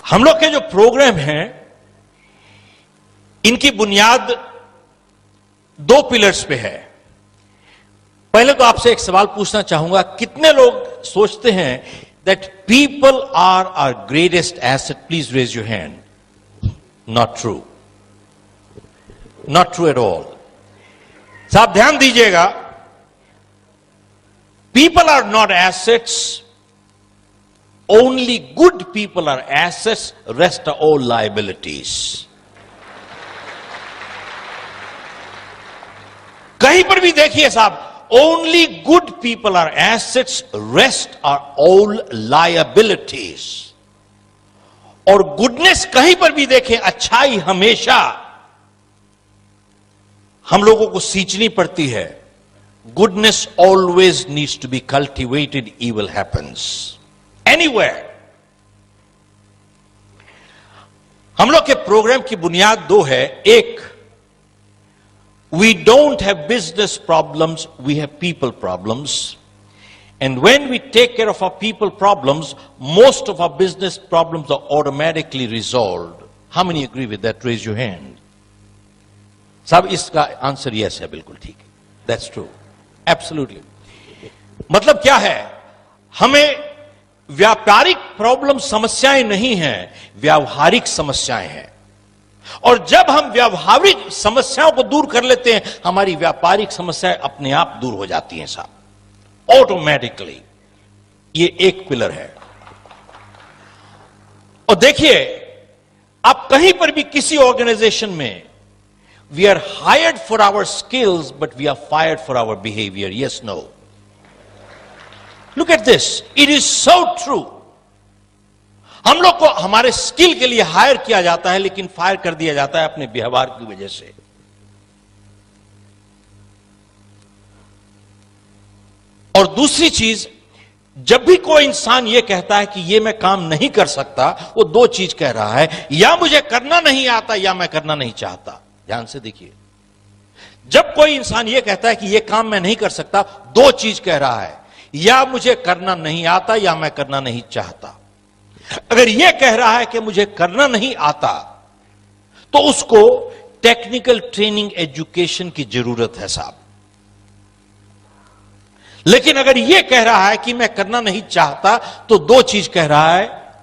हम लोग के जो प्रोग्राम हैं इनकी बुनियाद दो पिलर्स पे है। पहले तो आपसे एक सवाल पूछना चाहूंगा, कितने लोग सोचते हैं that people are our greatest asset? Please raise your hand. Not true, not true at all. साहब ध्यान दीजिएगा, people are not assets, only good people are assets, rest are all liabilities. कहीं पर भी देखिए साहब, only good people are assets, rest are all liabilities. और goodness कहीं पर भी देखें, अच्छाई हमेशा हम लोगों को सींचनी पड़ती है। Goodness always needs to be cultivated, evil happens anywhere. हम लोग के प्रोग्राम की बुनियाद दो है। एक, we don't have business problems, we have people problems. And when we take care of our people problems, most of our business problems are automatically resolved. How many agree with that? Raise your hand. साहब इसका answer yes है, बिल्कुल ठीक है। That's true. Absolutely. मतलब क्या है, हमें व्यापारिक प्रॉब्लम समस्याएं नहीं हैं, व्यावहारिक समस्याएं हैं। और जब हम व्यावहारिक समस्याओं को दूर कर लेते हैं, हमारी व्यापारिक समस्याएं अपने आप दूर हो जाती हैं साहब, ऑटोमेटिकली। ये एक पिलर है। और देखिए, आप कहीं पर भी किसी ऑर्गेनाइजेशन में, we are hired for our skills but we are fired for our behaviour. Yes, no? Look at this, it is so true. हम लोग को हमारे स्किल के लिए हायर किया जाता है, लेकिन फायर कर दिया जाता है अपने व्यवहार की वजह से। और दूसरी चीज, जब भी कोई इंसान यह कहता है कि यह मैं काम नहीं कर सकता, वो दो चीज कह रहा है, या मुझे करना नहीं आता या मैं करना नहीं चाहता। ध्यान से देखिए, जब कोई इंसान यह कहता है कि यह काम मैं नहीं कर सकता, दो चीज कह रहा है, या मुझे करना नहीं आता या मैं करना नहीं चाहता। अगर यह कह रहा है कि मुझे करना नहीं आता, तो उसको टेक्निकल ट्रेनिंग एजुकेशन की जरूरत है साहब। लेकिन अगर यह कह रहा है कि मैं करना नहीं चाहता, तो दो चीज कह रहा है,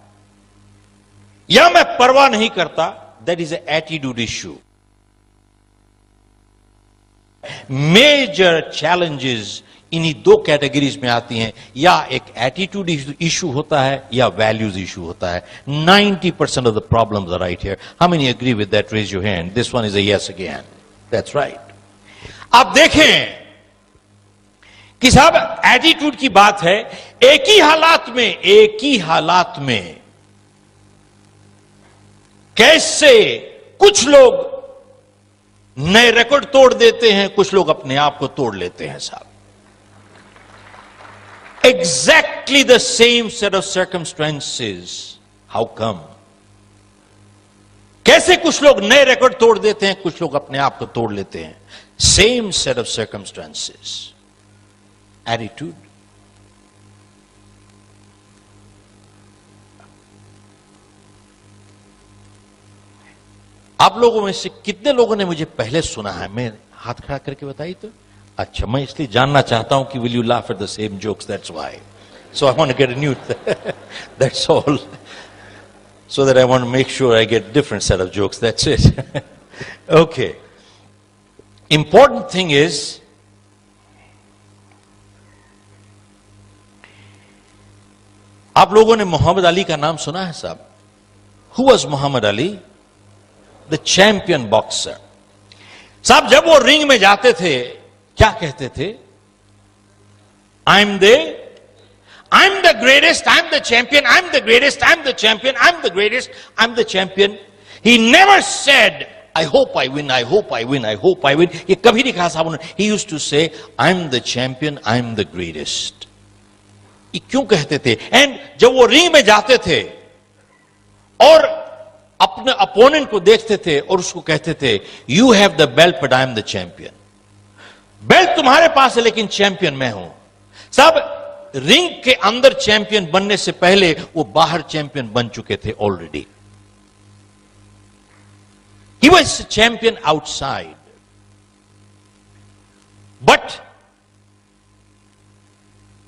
या मैं परवाह नहीं करता, that is a attitude issue. Major challenges इन्हीं दो कैटेगरीज में आती हैं, या एक एटीट्यूड इशू होता है या वैल्यूज इशू होता है। 90% of the problems are right here. How many agree with that? Raise your hand. This one is a yes again. That's right. आप देखें कि साहब एटीट्यूड की बात है, एक ही हालात में कैसे कुछ लोग नए रिकॉर्ड तोड़ देते हैं, कुछ लोग अपने आप को तोड़ लेते हैं साहब। Exactly the same set of circumstances. How come? कैसे कुछ लोग नए रिकॉर्ड तोड़ देते हैं, कुछ लोग अपने आप को तोड़ लेते हैं? Same set of circumstances. Attitude. आप लोगों में से कितने लोगों ने मुझे पहले सुना है? मैं हाथ खड़ा करके बताइए तो। अच्छा, मैं इसलिए जानना चाहता हूं कि will you laugh at the same jokes, that's why. So I want to get a new, that's all, so that I want to make sure I get different set of jokes, that's it. Okay, important thing is, आप लोगों ने मोहम्मद अली का नाम सुना है साहब? Who was Muhammad Ali? The champion boxer. साहब जब वो रिंग में जाते थे, क्या कहते थे? I am the greatest, I am the champion, I am the greatest, I am the champion, I am the greatest, I am the champion. He never said I hope I win, I hope I win, I hope I win. ये कभी नहीं कहा साहब उन्होंने। ही used to से आई am the champion, I am the greatest. ये क्यों कहते थे? एंड जब वो रिंग में जाते थे और अपने अपोनेंट को देखते थे और उसको कहते थे, you have the belt but I am the champion. Belt तुम्हारे पास है लेकिन चैंपियन मैं हूं। साहब रिंग के अंदर चैंपियन बनने से पहले वो बाहर चैंपियन बन चुके थे already. He was a champion outside. But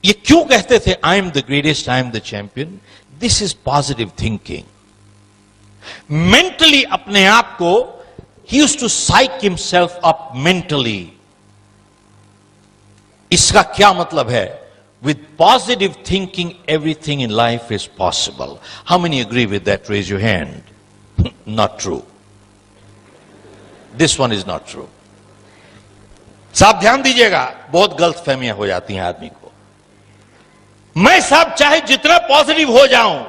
ये क्यों कहते थे I am the greatest, I am the champion? This is positive thinking. Mentally अपने आप को he used to psych himself up mentally. इसका क्या मतलब है? With positive thinking, everything in life is possible. How many agree with that? Raise your hand. Not true. This one is not true. साहब ध्यान दीजिएगा, बहुत गलत फहमियां हो जाती हैं आदमी को. मैं साहब चाहे जितना पॉजिटिव हो जाऊं,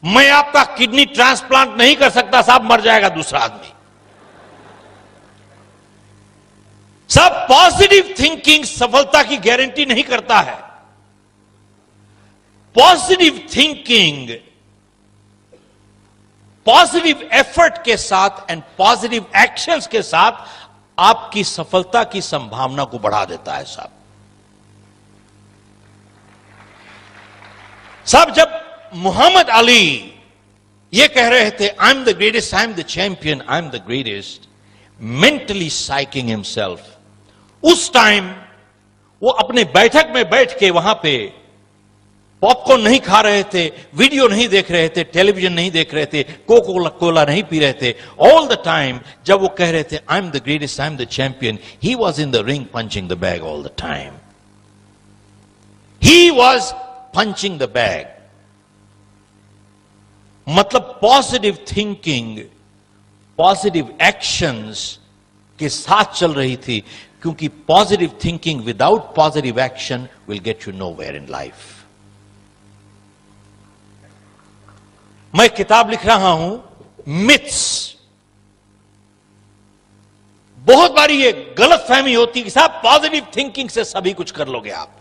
मैं आपका किडनी ट्रांसप्लांट नहीं कर सकता साहब, मर जाएगा दूसरा आदमी. साहब पॉजिटिव थिंकिंग सफलता की गारंटी नहीं करता है. पॉजिटिव थिंकिंग पॉजिटिव एफर्ट के साथ एंड पॉजिटिव एक्शंस के साथ आपकी सफलता की संभावना को बढ़ा देता है साहब. साहब जब मोहम्मद अली ये कह रहे थे I am the greatest, I am the champion, I am the greatest, mentally psyching himself, उस टाइम वो अपने बैठक में बैठ के वहां पे पॉपकॉर्न नहीं खा रहे थे, वीडियो नहीं देख रहे थे, टेलीविजन नहीं देख रहे थे, कोला नहीं पी रहे थे. ऑल द टाइम जब वो कह रहे थे I am the greatest, I am the champion, he was in the ring punching the bag all the time. He was punching the bag. मतलब पॉजिटिव थिंकिंग पॉजिटिव एक्शंस के साथ चल रही थी, क्योंकि positive thinking without positive action will get you nowhere in life. मैं किताब लिख रहा हूं मिथ्स. बहुत बारी ये गलत फहमी होती है कि साहब पॉजिटिव थिंकिंग से सभी कुछ कर लोगे आप.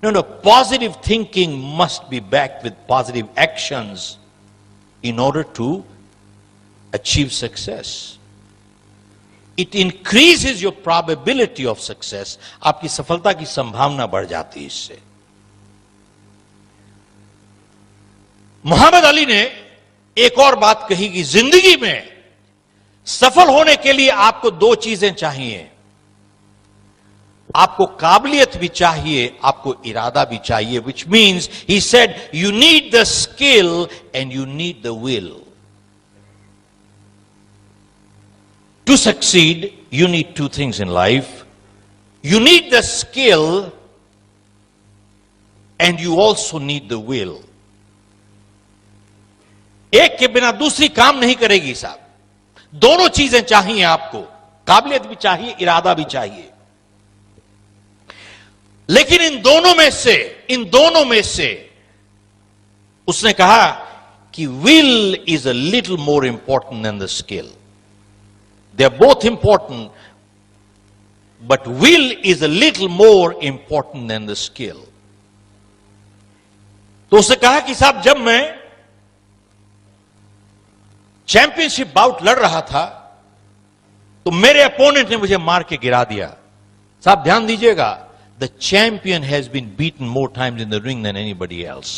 No, positive thinking must be backed with positive actions in order to achieve success. It increases your probability of success. आपकी सफलता की संभावना बढ़ जाती है इससे. मोहम्मद अली ने एक और बात कही कि जिंदगी में सफल होने के लिए आपको दो चीजें चाहिए. आपको काबिलियत भी चाहिए, आपको इरादा भी चाहिए. Which means he said you need the skill and you need the will. To succeed you need two things in life. You need the skill and you also need the will. एक के बिना दूसरी काम नहीं करेगी साहब. दोनों चीजें चाहिए आपको, काबिलियत भी चाहिए, इरादा भी चाहिए. लेकिन इन दोनों में से उसने कहा कि will is a little more important than the skill. They are both important, but will is a little more important than the skill. तो उसने कहा कि साहब जब मैं चैंपियनशिप बाउट लड़ रहा था तो मेरे अपोनेंट ने मुझे मार के गिरा दिया. साहब ध्यान दीजिएगा, the champion has been beaten more times in the ring than anybody else.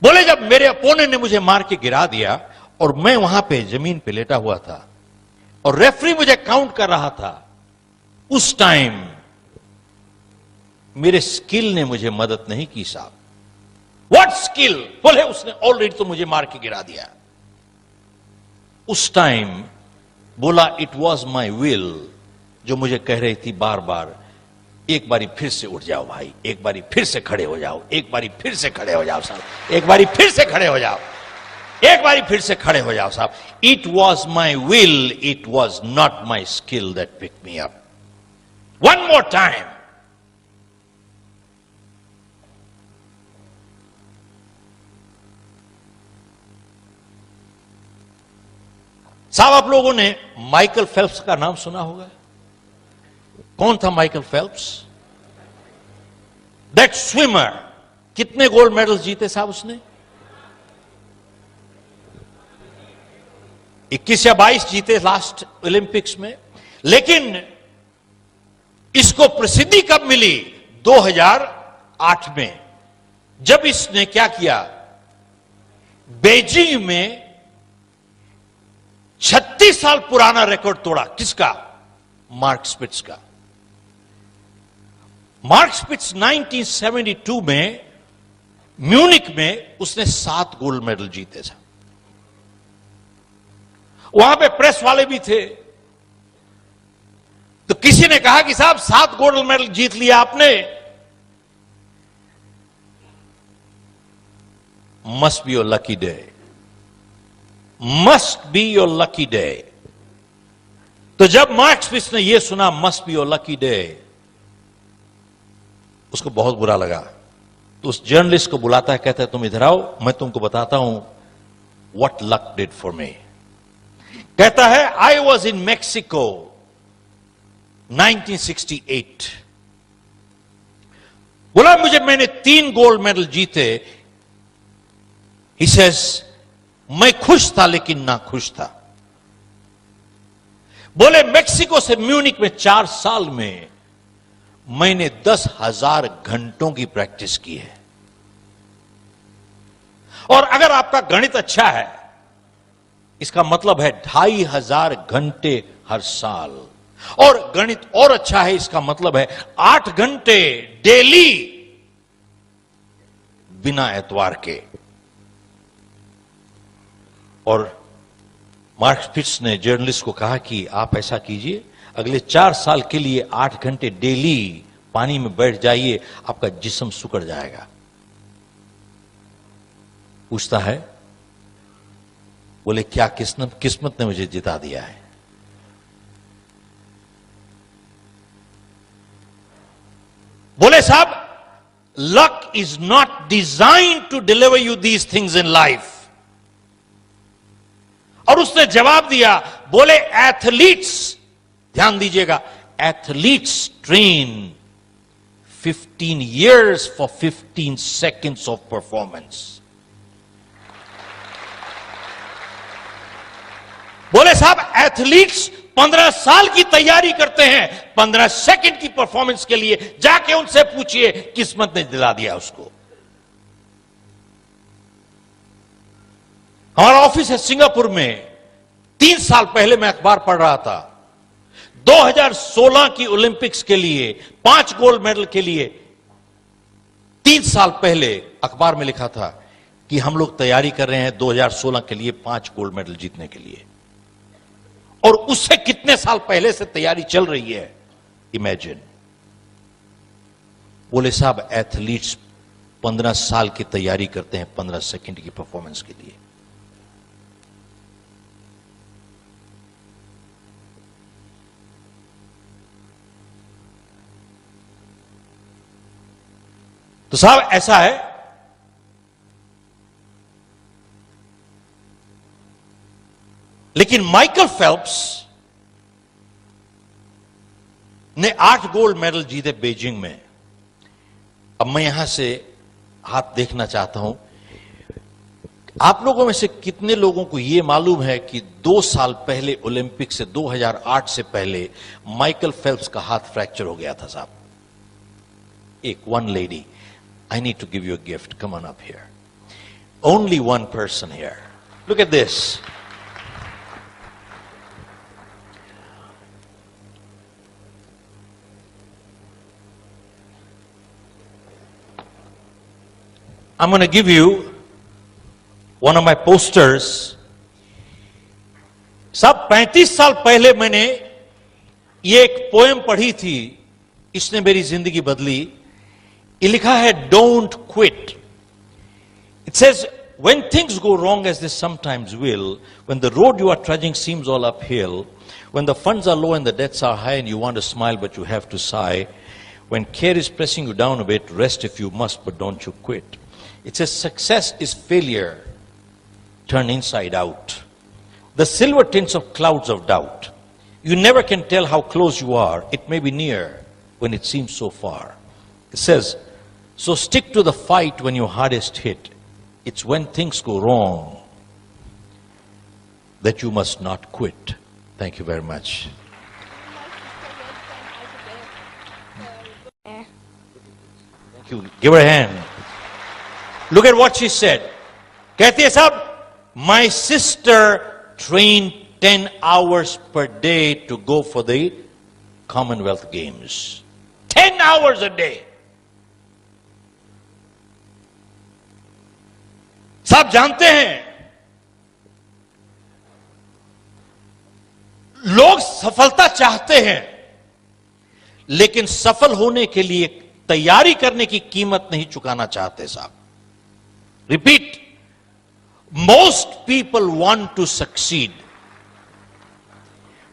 बोले जब मेरे अपोनेंट ने मुझे मार के गिरा दिया और मैं वहां पे जमीन पे लेटा हुआ था और रेफरी मुझे काउंट कर रहा था, उस टाइम मेरे स्किल ने मुझे मदद नहीं की साहब. What skill? बोले उसने ऑलरेडी तो मुझे मार के गिरा दिया. उस टाइम बोला इट वॉज माई विल जो मुझे कह रही थी बार बार, एक बारी फिर से उठ जाओ भाई, एक बारी फिर से खड़े हो जाओ, एक बारी फिर से खड़े हो जाओ साहब, एक बारी फिर से खड़े हो जाओ, एक बारी फिर से खड़े हो जाओ साहब. It was my will, it was not my skill that pick me up. One more time. साहब आप लोगों ने माइकल फेल्प्स का नाम सुना होगा. कौन था माइकल फेल्प्स? That swimmer. कितने गोल्ड मेडल्स जीते साहब उसने? 21 या 22 जीते लास्ट ओलंपिक्स में. लेकिन इसको प्रसिद्धि कब मिली? 2008 में जब इसने क्या किया, बीजिंग में 36 साल पुराना रिकॉर्ड तोड़ा। किसका? मार्क स्पिट्ज का। मार्क स्पिट्ज 1972 में म्यूनिक में उसने 7 गोल्ड मेडल जीते थे। वहां पे प्रेस वाले भी थे, तो किसी ने कहा कि साहब 7 गोल्ड मेडल जीत लिया आपने, must be your lucky day, must be your lucky day. तो जब मार्क स्पिट्ज ने यह सुना must be your lucky day, उसको बहुत बुरा लगा। तो उस जर्नलिस्ट को बुलाता है, कहता है तुम इधर आओ, मैं तुमको बताता हूं what luck did for me. कहता है आई वॉज इन मैक्सिको 1968। बोला मैंने 3 गोल्ड मेडल जीते। ही सेज मैं खुश था लेकिन ना खुश था। बोले मैक्सिको से म्यूनिक में 4 साल में मैंने 10,000 घंटों की प्रैक्टिस की है। और अगर आपका गणित अच्छा है, इसका मतलब है 2,500 घंटे हर साल। और गणित और अच्छा है, इसका मतलब है 8 घंटे डेली बिना एतवार के। और मार्क स्पिट्ज ने जर्नलिस्ट को कहा कि आप ऐसा कीजिए, अगले 4 साल के लिए 8 घंटे डेली पानी में बैठ जाइए, आपका जिस्म सुकड़ जाएगा। पूछता है, बोले क्या किस्मत ने मुझे जिता दिया है। बोले साहब luck is not design to deliver you these things in life. और उसने जवाब दिया, बोले एथलीट्स, ध्यान दीजिएगा, athletes train 15 years for 15 seconds of performance। बोले साहब एथलीट्स 15 साल की तैयारी करते हैं 15 सेकंड की परफॉर्मेंस के लिए। जाके उनसे पूछिए, किस्मत ने दिला दिया उसको। हमारा ऑफिस है सिंगापुर में। 3 साल पहले मैं अखबार पढ़ रहा था, 2016 की ओलंपिक्स के लिए 5 गोल्ड मेडल के लिए 3 साल पहले अखबार में लिखा था कि हम लोग तैयारी कर रहे हैं 2016 के लिए 5 गोल्ड मेडल जीतने के लिए। और उससे कितने साल पहले से तैयारी चल रही है, इमेजिन। बोले साहब एथलीट्स 15 साल की तैयारी करते हैं 15 सेकंड की परफॉर्मेंस के लिए। तो साहब ऐसा है, लेकिन माइकल फेल्प्स ने 8 गोल्ड मेडल जीते बीजिंग में। अब मैं यहां से हाथ देखना चाहता हूं, आप लोगों में से कितने लोगों को यह मालूम है कि 2 साल पहले ओलंपिक से 2008 से पहले माइकल फेल्प्स का हाथ फ्रैक्चर हो गया था साहब। one lady, I need to give you a gift. Come on up here. Only one person here. Look at this. I'm going to give you one of my posters. साहब 35 साल पहले मैंने ये एक पोएम पढ़ी थी, इसने मेरी जिंदगी बदली। ये लिखा है don't quit. It says when things go wrong as they sometimes will, when the road you are trudging seems all uphill, when the funds are low and the debts are high and you want to smile but you have to sigh, when care is pressing you down a bit, rest if you must but don't you quit. It says success is failure turned inside out, the silver tints of clouds of doubt. You never can tell how close you are. It may be near when it seems so far. It says, so stick to the fight when you're hardest hit. It's when things go wrong that you must not quit. Thank you very much. Give her a hand. Look at what she said. कहती है साहब, my sister trained 10 hours per day to go for the Commonwealth Games. 10 hours a day. साहब जानते हैं, लोग सफलता चाहते हैं, लेकिन सफल होने के लिए तैयारी करने की कीमत नहीं चुकाना चाहते साहब. Repeat, most people want to succeed,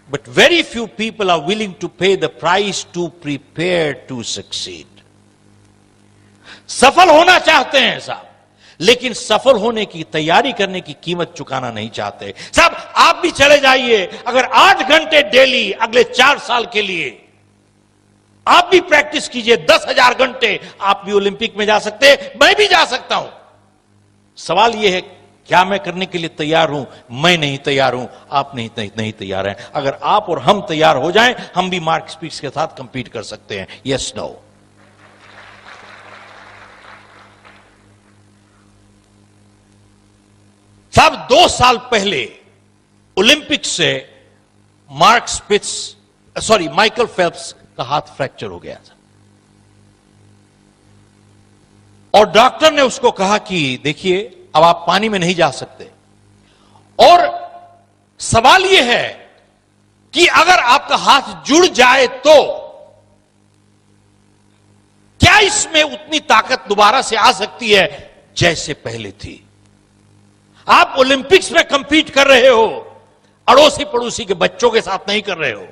but very few people are willing to pay the price to prepare to succeed. सफल होना चाहते हैं साहब, लेकिन सफल होने की तैयारी करने की कीमत चुकाना नहीं चाहते साहब. आप भी चले जाइए, अगर 8 घंटे डेली अगले 4 साल के लिए आप भी प्रैक्टिस कीजिए, 10,000 घंटे, आप भी ओलंपिक में जा सकते हैं, मैं भी जा सकता हूं. सवाल यह है, क्या मैं करने के लिए तैयार हूं? मैं नहीं तैयार हूं, आप नहीं तैयार हैं. अगर आप और हम तैयार हो जाएं, हम भी मार्क स्पीक्स के साथ कंपीट कर सकते हैं. Yes, no. साहब 2 साल पहले ओलंपिक से माइकल फेल्प्स का हाथ फ्रैक्चर हो गया था, और डॉक्टर ने उसको कहा कि देखिए, अब आप पानी में नहीं जा सकते. और सवाल यह है कि अगर आपका हाथ जुड़ जाए तो क्या इसमें उतनी ताकत दोबारा से आ सकती है जैसे पहले थी? आप ओलंपिक्स में कंपीट कर रहे हो, अड़ोसी पड़ोसी के बच्चों के साथ नहीं कर रहे हो.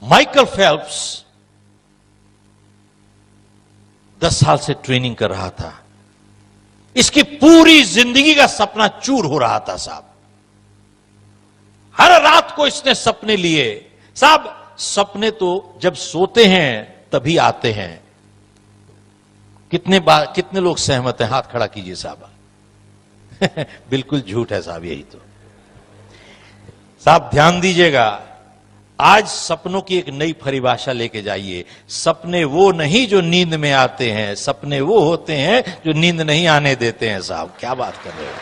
माइकल फेल्प्स 10 साल से ट्रेनिंग कर रहा था. इसकी पूरी जिंदगी का सपना चूर हो रहा था साहब. हर रात को इसने सपने लिए साहब. सपने तो जब सोते हैं तभी आते हैं. कितने लोग सहमत हैं? हाथ खड़ा कीजिए साहब. बिल्कुल झूठ है साहब, यही तो. साहब ध्यान दीजिएगा, आज सपनों की एक नई परिभाषा लेके जाइए. सपने वो नहीं जो नींद में आते हैं, सपने वो होते हैं जो नींद नहीं आने देते हैं. साहब क्या बात कर रहे हो?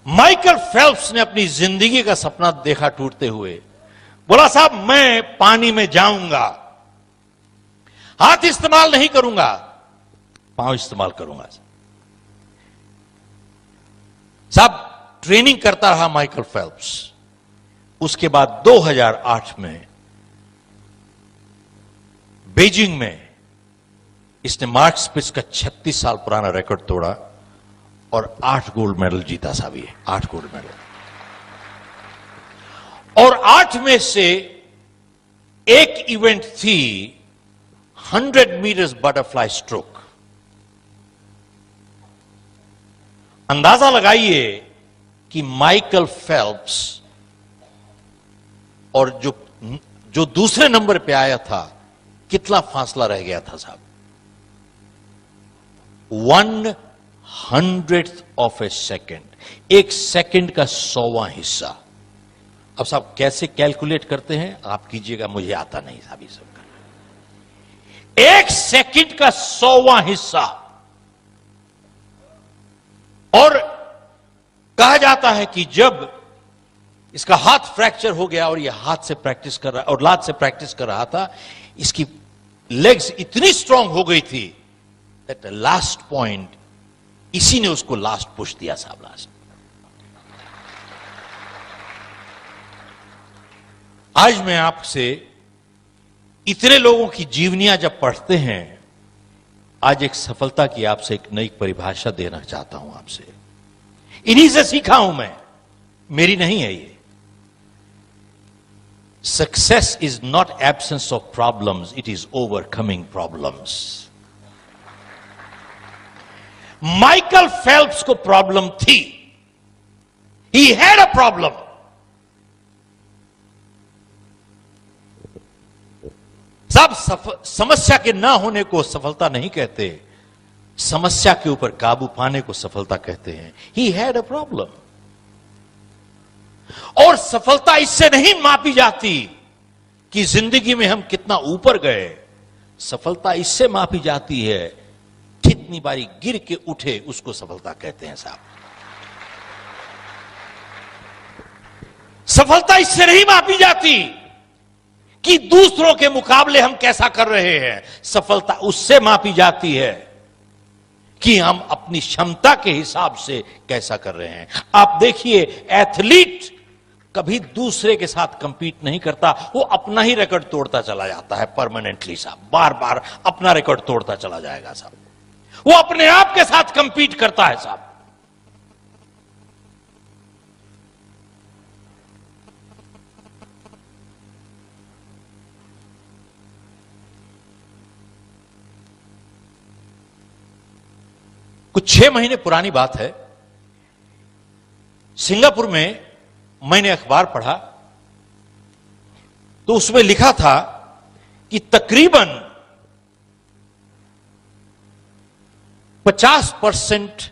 माइकल फेल्प्स ने अपनी जिंदगी का सपना देखा टूटते हुए. बोला साहब मैं पानी में जाऊंगा, हाथ इस्तेमाल नहीं करूंगा, पांव इस्तेमाल करूंगा. साहब ट्रेनिंग करता रहा माइकल फेल्प्स. उसके बाद 2008 में बीजिंग में इसने मार्क स्पिट्स का 36 साल पुराना रिकॉर्ड तोड़ा और 8 गोल्ड मेडल जीता साहब. ये 8 गोल्ड मेडल, और 8 में से एक इवेंट थी 100 मीटर्स बटरफ्लाई स्ट्रोक. अंदाजा लगाइए कि माइकल फेल्प्स और जो दूसरे नंबर पे आया था, कितना फासला रह गया था साहब. 1/100th of a second. एक सेकंड का 100वां हिस्सा. अब साहब कैसे कैलकुलेट करते हैं आप कीजिएगा, मुझे आता नहीं साहब ये सब करना. एक सेकंड का 100वां हिस्सा. और कहा जाता है कि जब इसका हाथ फ्रैक्चर हो गया और यह हाथ से प्रैक्टिस कर रहा और लात से प्रैक्टिस कर रहा था, इसकी लेग्स इतनी स्ट्रांग हो गई थी दैट लास्ट पॉइंट, इसी ने उसको लास्ट पुश दिया साहब. लास्ट आज मैं आपसे इतने लोगों की जीवनियां जब पढ़ते हैं, आज एक सफलता की आपसे एक नई परिभाषा देना चाहता हूं आपसे. इन्हीं से सीखा हूं मैं, मेरी नहीं है ये. Success is not absence of problems, it is overcoming problems. Michael Phelps को प्रॉब्लम थी. He had a problem. सब समस्या के ना होने को सफलता नहीं कहते. समस्या के ऊपर काबू पाने को सफलता कहते हैं। He had a problem. और सफलता इससे नहीं मापी जाती कि जिंदगी में हम कितना ऊपर गए। सफलता इससे मापी जाती है कितनी बारी गिर के उठे, उसको सफलता कहते हैं साहब। सफलता इससे नहीं मापी जाती कि दूसरों के मुकाबले हम कैसा कर रहे हैं। सफलता उससे मापी जाती है कि हम अपनी क्षमता के हिसाब से कैसा कर रहे हैं। आप देखिए, एथलीट कभी दूसरे के साथ कंपीट नहीं करता, वो अपना ही रिकॉर्ड तोड़ता चला जाता है परमानेंटली साहब। बार बार अपना रिकॉर्ड तोड़ता चला जाएगा साहब। वो अपने आप के साथ कंपीट करता है साहब। कुछ 6 महीने पुरानी बात है, सिंगापुर में मैंने अखबार पढ़ा तो उसमें लिखा था कि तकरीबन 50%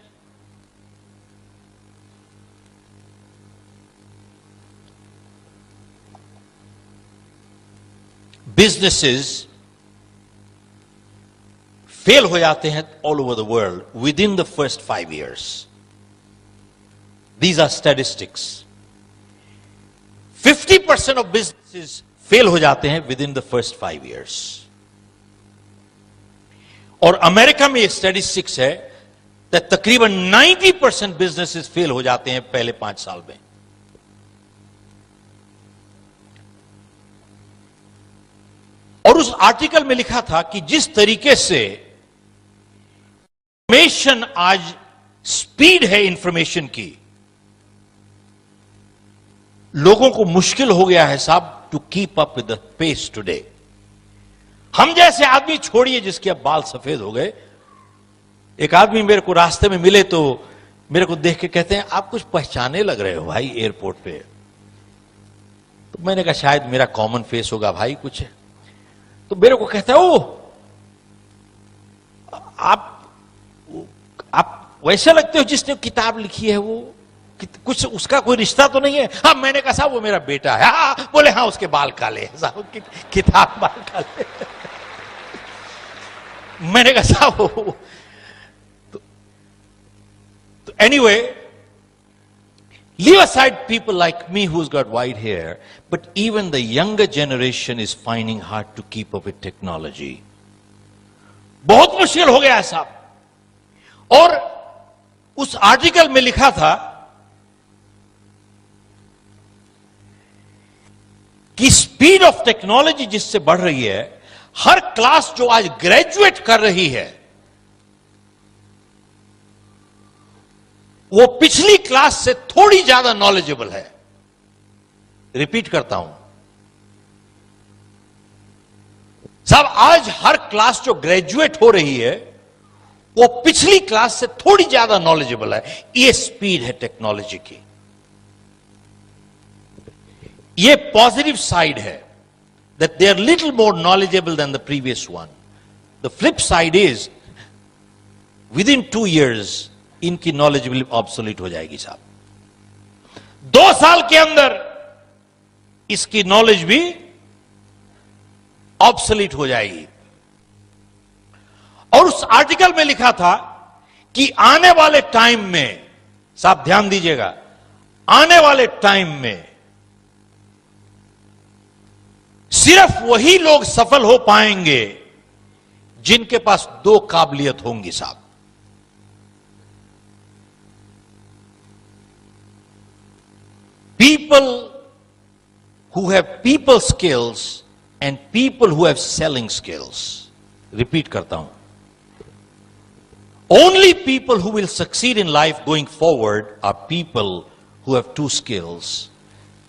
बिजनेसेस फेल हो जाते हैं all over the world with in the first 5 years. These are statistics. 50% of businesses fail हो जाते हैं with in the first 5 years. और अमेरिका में ये स्टैटिस्टिक्स है कि तकरीबन 90% बिजनेसेस फेल हो जाते हैं पहले 5 साल में। और उस आर्टिकल में लिखा था कि जिस तरीके से इंफॉर्मेशन आज, स्पीड है इंफॉर्मेशन की, लोगों को मुश्किल हो गया है साहब to keep up with the pace today. हम जैसे आदमी छोड़िए जिसके अब बाल सफेद हो गए। एक आदमी मेरे को रास्ते में मिले तो मेरे को देख के कहते हैं, आप कुछ पहचाने लग रहे हो भाई एयरपोर्ट पे। तो मैंने कहा शायद मेरा कॉमन फेस होगा भाई कुछ। तो मेरे को कहता है, ओ आप वैसे लगते हो जिसने किताब लिखी है, वो कुछ उसका कोई रिश्ता तो नहीं है। हाँ, मैंने कहा साहब वो मेरा बेटा है। हाँ, बोले हाँ उसके बाल काले हैं साहब, किताब बाल काले। मैंने कहा साहब तो anyway, leave aside people like me who's got white hair, but even the younger generation is finding hard to keep up with technology. बहुत मुश्किल हो गया है साहब। और उस आर्टिकल में लिखा था कि स्पीड ऑफ टेक्नोलॉजी जिससे बढ़ रही है, हर क्लास जो आज ग्रेजुएट कर रही है वो पिछली क्लास से थोड़ी ज्यादा नॉलेजेबल है। रिपीट करता हूं साहब, आज हर क्लास जो ग्रेजुएट हो रही है वो पिछली क्लास से थोड़ी ज्यादा नॉलेजेबल है। ये स्पीड है टेक्नोलॉजी की। ये पॉजिटिव साइड है, that they are little more knowledgeable than the previous one. The flip side is within 2 years इनकी नॉलेजेबिलिटी ऑब्सोलीट हो जाएगी साहब। 2 साल के अंदर इसकी नॉलेज भी ऑब्सोलीट हो जाएगी। और उस आर्टिकल में लिखा था कि आने वाले टाइम में, साहब ध्यान दीजिएगा, आने वाले टाइम में सिर्फ वही लोग सफल हो पाएंगे जिनके पास 2 काबिलियत होंगी साहब। People who have people skills and people who have selling skills. Repeat करता हूं, only people who will succeed in life going forward are people who have 2 skills.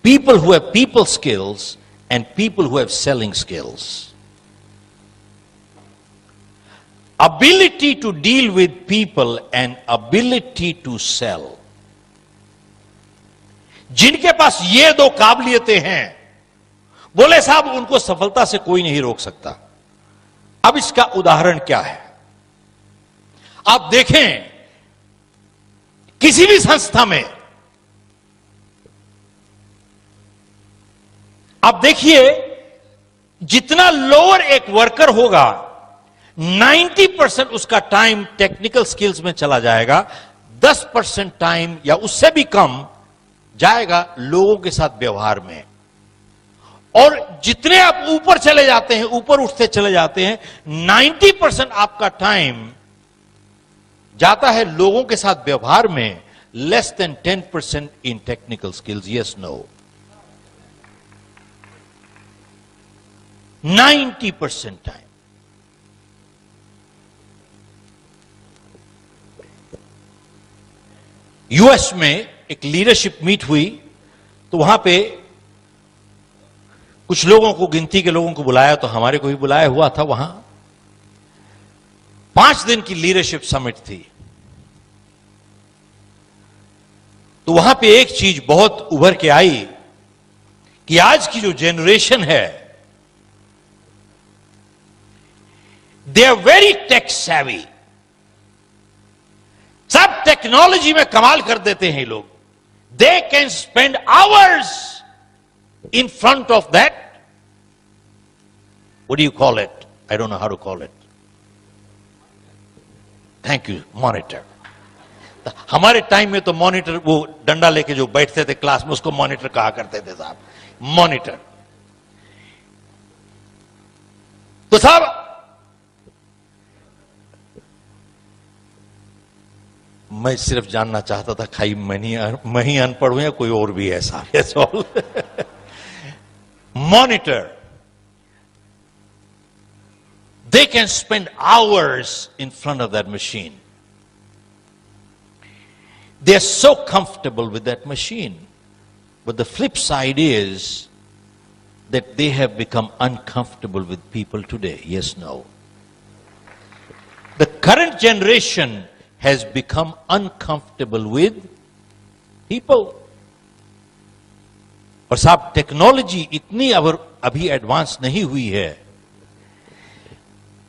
People who have people skills and people who have selling skills. Ability to deal with people and ability to sell. जिनके पास ये 2 काबिलियतें हैं, बोले साहब उनको सफलता से कोई नहीं रोक सकता। अब इसका उदाहरण क्या है? आप देखें किसी भी संस्था में, आप देखिए जितना लोअर एक वर्कर होगा 90% उसका टाइम टेक्निकल स्किल्स में चला जाएगा, 10% टाइम या उससे भी कम जाएगा लोगों के साथ व्यवहार में। और जितने आप ऊपर चले जाते हैं, ऊपर उठते चले जाते हैं, 90% आपका टाइम जाता है लोगों के साथ व्यवहार में, less than 10% in technical skills. Yes no? 90% time. US में एक लीडरशिप मीट हुई, तो वहां पे कुछ लोगों को, गिनती के लोगों को बुलाया, तो हमारे को भी बुलाया हुआ था। वहां 5 दिन की लीडरशिप समिट थी। तो वहां पे एक चीज बहुत उभर के आई कि आज की जो जनरेशन है, they are very tech savvy. सब टेक्नोलॉजी में कमाल कर देते हैं लोग। They can spend hours in front of that, what do you call it? I don't know how to call it. Thank you, monitor. हमारे टाइम में तो मॉनिटर वो डंडा लेके जो बैठते थे क्लास में, उसको मॉनिटर कहा करते थे साहब, मॉनिटर। तो साहब मैं सिर्फ जानना चाहता था, खाई मैं ही अनपढ़ हूं या कोई और भी है साहब? Monitor. They can spend hours in front of that machine. They're so comfortable with that machine. But the flip side is that they have become uncomfortable with people today. Yes, no? The current generation has become uncomfortable with people. और साहब technology इतनी अभी advance नहीं हुई है।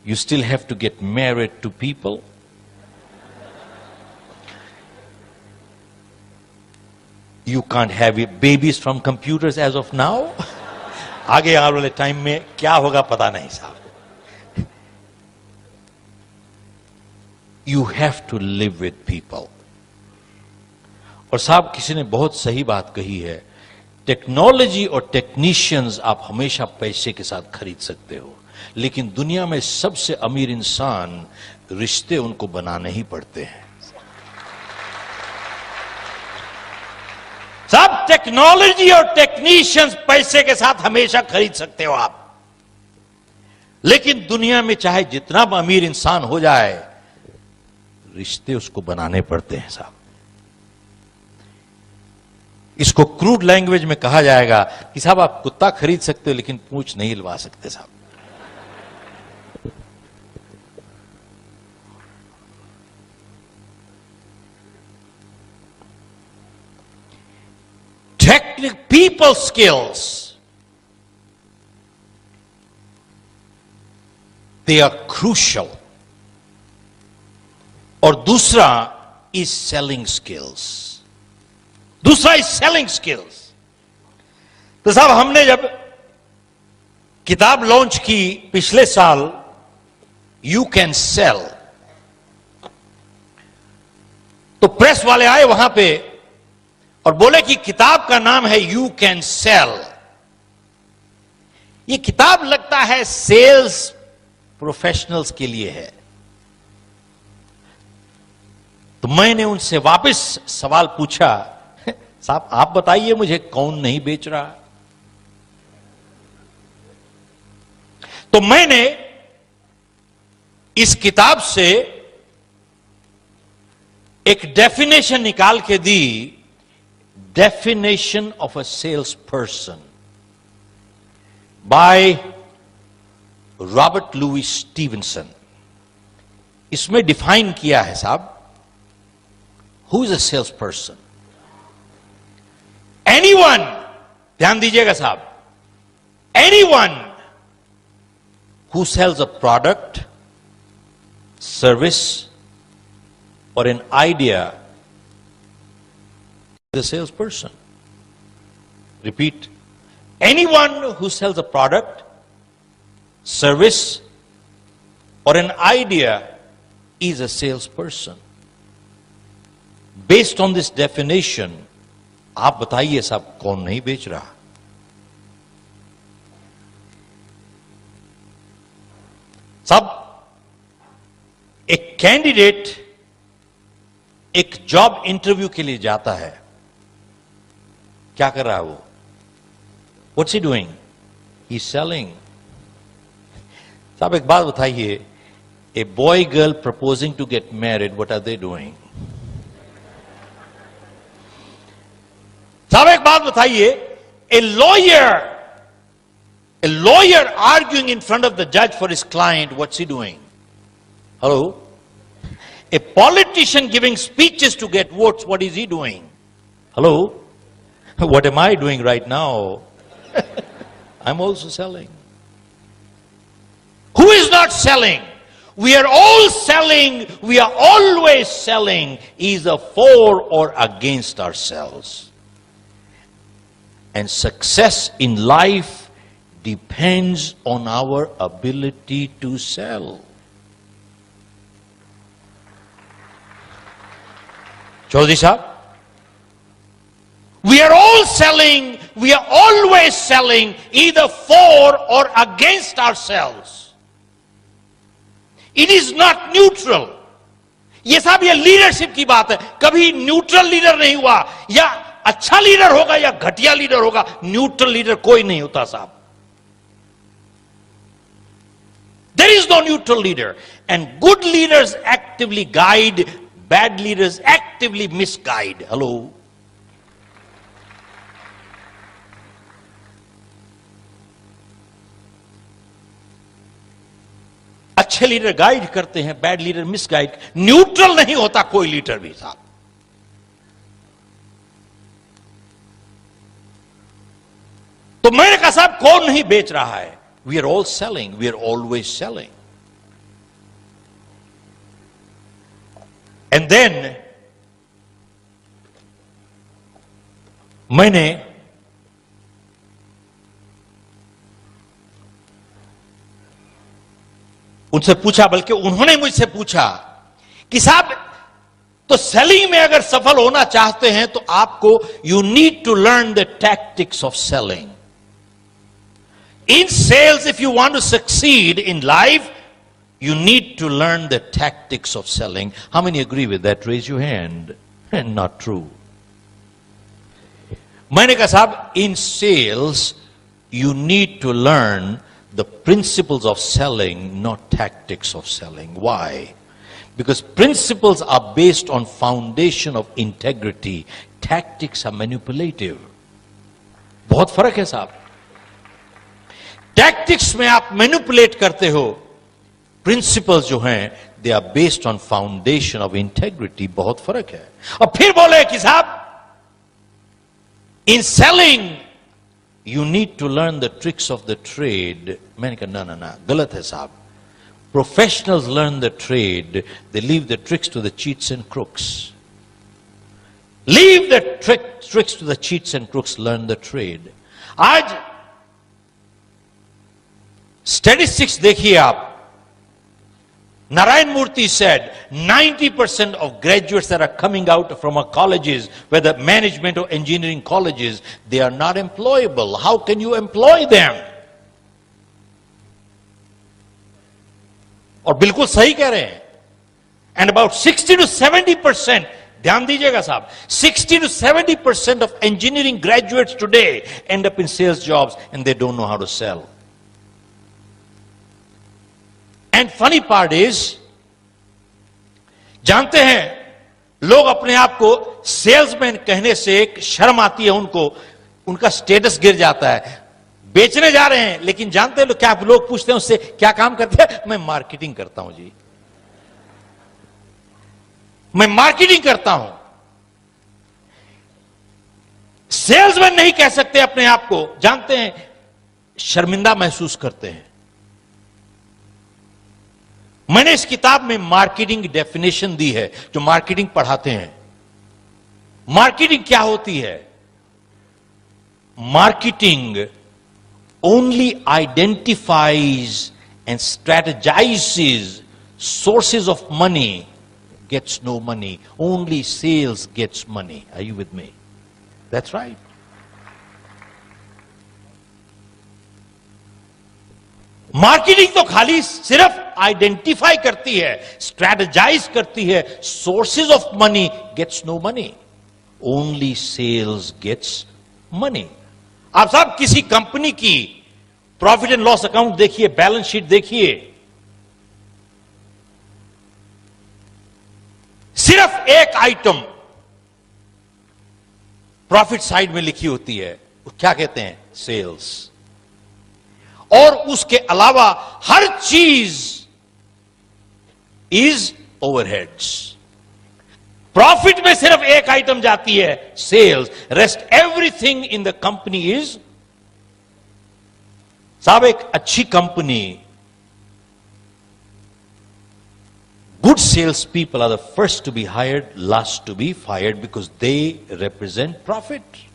You still have to get married to people. You can't have babies from computers as of now. आगे आने वाले टाइम में क्या होगा पता नहीं साहब। You have to live with people. और साहब किसी ने बहुत सही बात कही है, टेक्नोलॉजी और टेक्नीशियंस आप हमेशा पैसे के साथ खरीद सकते हो, लेकिन दुनिया में सबसे अमीर इंसान रिश्ते उनको बनाने ही पड़ते हैं। सब टेक्नोलॉजी और टेक्नीशियंस पैसे के साथ हमेशा खरीद सकते हो आप, लेकिन दुनिया में चाहे जितना अमीर इंसान हो जाए, रिश्ते उसको बनाने पड़ते हैं साहब। इसको क्रूड लैंग्वेज में कहा जाएगा कि साहब आप कुत्ता खरीद सकते हो लेकिन पूंछ नहीं हिलवा सकते साहब। Technical people skills, they are crucial. और दूसरा is selling skills. दूसरा इज सेलिंग स्किल्स। तो साहब हमने जब किताब लॉन्च की पिछले साल, यू कैन सेल, तो प्रेस वाले आए वहां पे और बोले कि किताब का नाम है यू कैन सेल। ये किताब लगता है सेल्स प्रोफेशनल्स के लिए है। तो मैंने उनसे वापस सवाल पूछा, साहब आप बताइए मुझे कौन नहीं बेच रहा? तो मैंने इस किताब से एक डेफिनेशन निकाल के दी, definition of a sales person by Robert Louis Stevenson. इसमें डिफाइन किया है साहब, who is a sales person. Anyone, ध्यान दीजिएगा साहब, anyone who sells a product, service, or an idea is a salesperson. Repeat. Anyone who sells a product, service, or an idea is a salesperson. Based on this definition, आप बताइए साहब कौन नहीं बेच रहा? साहब, एक कैंडिडेट एक जॉब इंटरव्यू के लिए जाता है, क्या कर रहा है वो? What's he doing? He's selling. साहब एक बात बताइए, a boy girl proposing to get married, what are they doing? साहब एक बात बताइए, a lawyer arguing in front of the judge for his client, what's he doing? Hello? A politician giving speeches to get votes, what is he doing? Hello? What am I doing right now? I'm also selling. Who is not selling? We are all selling. We are always selling, either for or against ourselves. And success in life depends on our ability to sell. Chaudhary Sahab, we are all selling, we are always selling, either for or against ourselves. It is not neutral. ये साहब ये leadership की बात है, कभी neutral leader नहीं हुआ, या अच्छा लीडर होगा या घटिया लीडर होगा, न्यूट्रल लीडर कोई नहीं होता साहब. There is no neutral leader, and good leaders actively guide, bad leaders actively misguide. Hello? अच्छे लीडर गाइड करते हैं, बैड लीडर मिसगाइड. न्यूट्रल नहीं होता कोई लीडर भी साहब. तो मैंने कहा साहब कौन नहीं बेच रहा है? We are all selling, we are always selling. And then मैंने उनसे पूछा, बल्कि उन्होंने मुझसे पूछा कि साहब तो सेलिंग में अगर सफल होना चाहते हैं तो आपको you need to learn the tactics of selling. In sales if you want to succeed in life you need to learn the tactics of selling. How many agree with that? Raise your hand. Not true. मैंने कहा साहब in sales you need to learn the principles of selling, not tactics of selling. Why? Because principles are based on foundation of integrity. Tactics are manipulative. बहुत फर्क है साहब. Tactics में आप manipulate करते हो, प्रिंसिपल्स जो हैं they are based on foundation of integrity. बहुत फर्क है. और फिर बोले कि साहब in selling you need to learn the tricks of the trade. मैंने कहा ना गलत है साहब. Professionals learn the trade, they leave the tricks to the cheats and crooks. Leave the tricks to the cheats and crooks, learn the trade. आज statistics देखिए आप. Narayan Murthy said 90% of graduates that are coming out from our colleges, whether management or engineering colleges, they are not employable. How can you employ them? और बिल्कुल सही कह रहे हैं. And about 60 to 70%, ध्यान दीजिएगा साहब, 60 to 70% of engineering graduates today end up in sales jobs and they don't know how to sell. And funny part is, जानते हैं लोग अपने आप को सेल्समैन कहने से एक शर्म आती है उनको, उनका स्टेटस गिर जाता है. बेचने जा रहे हैं, लेकिन जानते हैं लोग क्या, लोग पूछते हैं उससे क्या काम करते हैं? मैं मार्केटिंग करता हूं जी, मैं मार्केटिंग करता हूं. सेल्समैन नहीं कह सकते अपने आप को, जानते हैं शर्मिंदा महसूस करते हैं. मैंने इस किताब में मार्केटिंग डेफिनेशन दी है, जो मार्केटिंग पढ़ाते हैं। मार्केटिंग क्या होती है? Marketing only identifies and strategizes sources of money, gets no money. Only sales gets money. Are you with me? That's right. Marketing तो खाली सिर्फ आइडेंटिफाई करती है, स्ट्रेटेजाइज करती है, sources of money, gets no money. Only sales gets money. आप साहब किसी कंपनी की प्रॉफिट एंड लॉस अकाउंट देखिए, बैलेंस शीट देखिए, सिर्फ एक आइटम प्रॉफिट साइड में लिखी होती है, वो क्या कहते हैं? सेल्स। और उसके अलावा हर चीज इज ओवरहेड्स। प्रॉफिट में सिर्फ एक आइटम जाती है, sales. Rest everything in the company is. साहब एक अच्छी company, good sales people are the first to be hired, last to be fired, because they represent profit.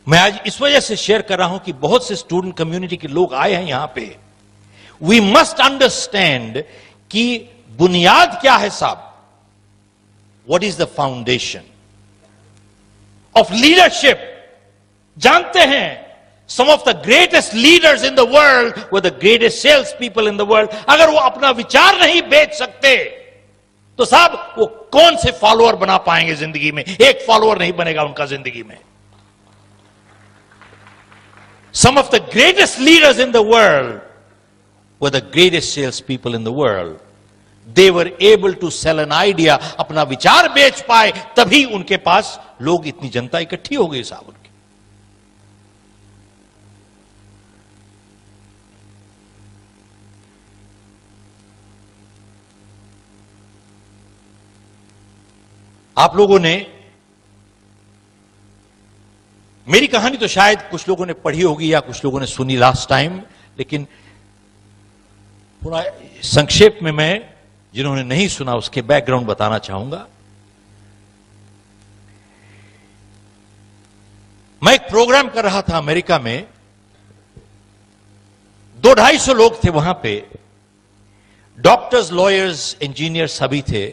मैं आज इस वजह से शेयर कर रहा हूं कि बहुत से स्टूडेंट कम्युनिटी के लोग आए हैं यहां पे। वी मस्ट अंडरस्टैंड कि बुनियाद क्या है साहब। What is the foundation of leadership? जानते हैं some of the greatest leaders in the world were the greatest sales people in the world. अगर वो अपना विचार नहीं बेच सकते तो साहब वो कौन से फॉलोअर बना पाएंगे जिंदगी में? एक फॉलोअर नहीं बनेगा उनका जिंदगी में। Some of the greatest leaders in the world were the greatest salespeople in the world. They were able to sell an idea. अपना विचार बेच पाए, तभी उनके पास लोग, इतनी जनता इकट्ठी हो गई साहब उनकी। आप लोगों ने, मेरी कहानी तो शायद कुछ लोगों ने पढ़ी होगी या कुछ लोगों ने सुनी लास्ट टाइम, लेकिन पूरा संक्षेप में मैं, जिन्होंने नहीं सुना उसके बैकग्राउंड बताना चाहूंगा। मैं एक प्रोग्राम कर रहा था अमेरिका में, 200-250 लोग थे वहां पे। डॉक्टर्स, लॉयर्स, इंजीनियर सभी थे,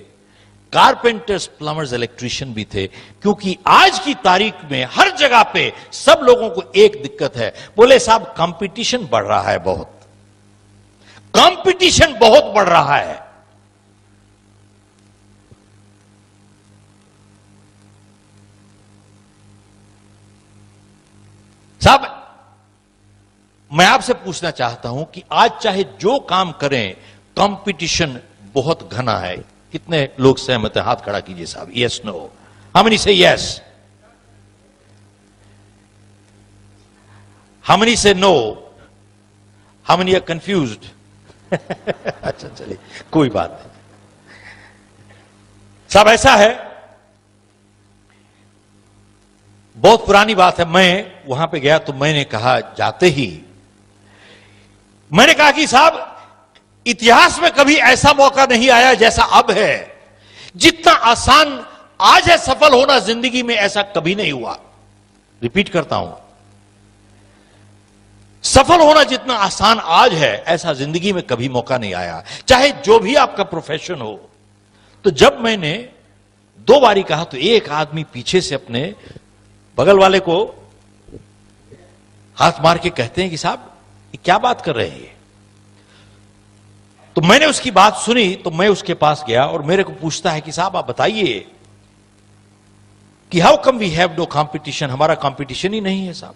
कारपेंटर्स, प्लम्बर्स, इलेक्ट्रिशियन भी थे। क्योंकि आज की तारीख में हर जगह पे सब लोगों को एक दिक्कत है, बोले साहब कंपटीशन बढ़ रहा है, बहुत कंपटीशन बहुत बढ़ रहा है। साहब मैं आपसे पूछना चाहता हूं कि आज चाहे जो काम करें, कंपटीशन बहुत घना है। कितने लोग सहमत हैं? हाथ खड़ा कीजिए साहब। Yes, no? How many say yes? How many say no? How many are confused? अच्छा चलिए, कोई बात नहीं साहब। ऐसा है, बहुत पुरानी बात है। मैं वहां पे गया तो मैंने कहा, जाते ही मैंने कहा कि साहब इतिहास में कभी ऐसा मौका नहीं आया जैसा अब है। जितना आसान आज है सफल होना जिंदगी में, ऐसा कभी नहीं हुआ। रिपीट करता हूं, सफल होना जितना आसान आज है, ऐसा जिंदगी में कभी मौका नहीं आया, चाहे जो भी आपका प्रोफेशन हो। तो जब मैंने 2 बारी कहा तो एक आदमी पीछे से अपने बगल वाले को हाथ मार के कहते हैं कि साहब ये क्या बात कर रहे हैं? तो मैंने उसकी बात सुनी, तो मैं उसके पास गया और मेरे को पूछता है कि साहब आप बताइए कि how come we have no competition, हमारा कंपटीशन ही नहीं है साहब।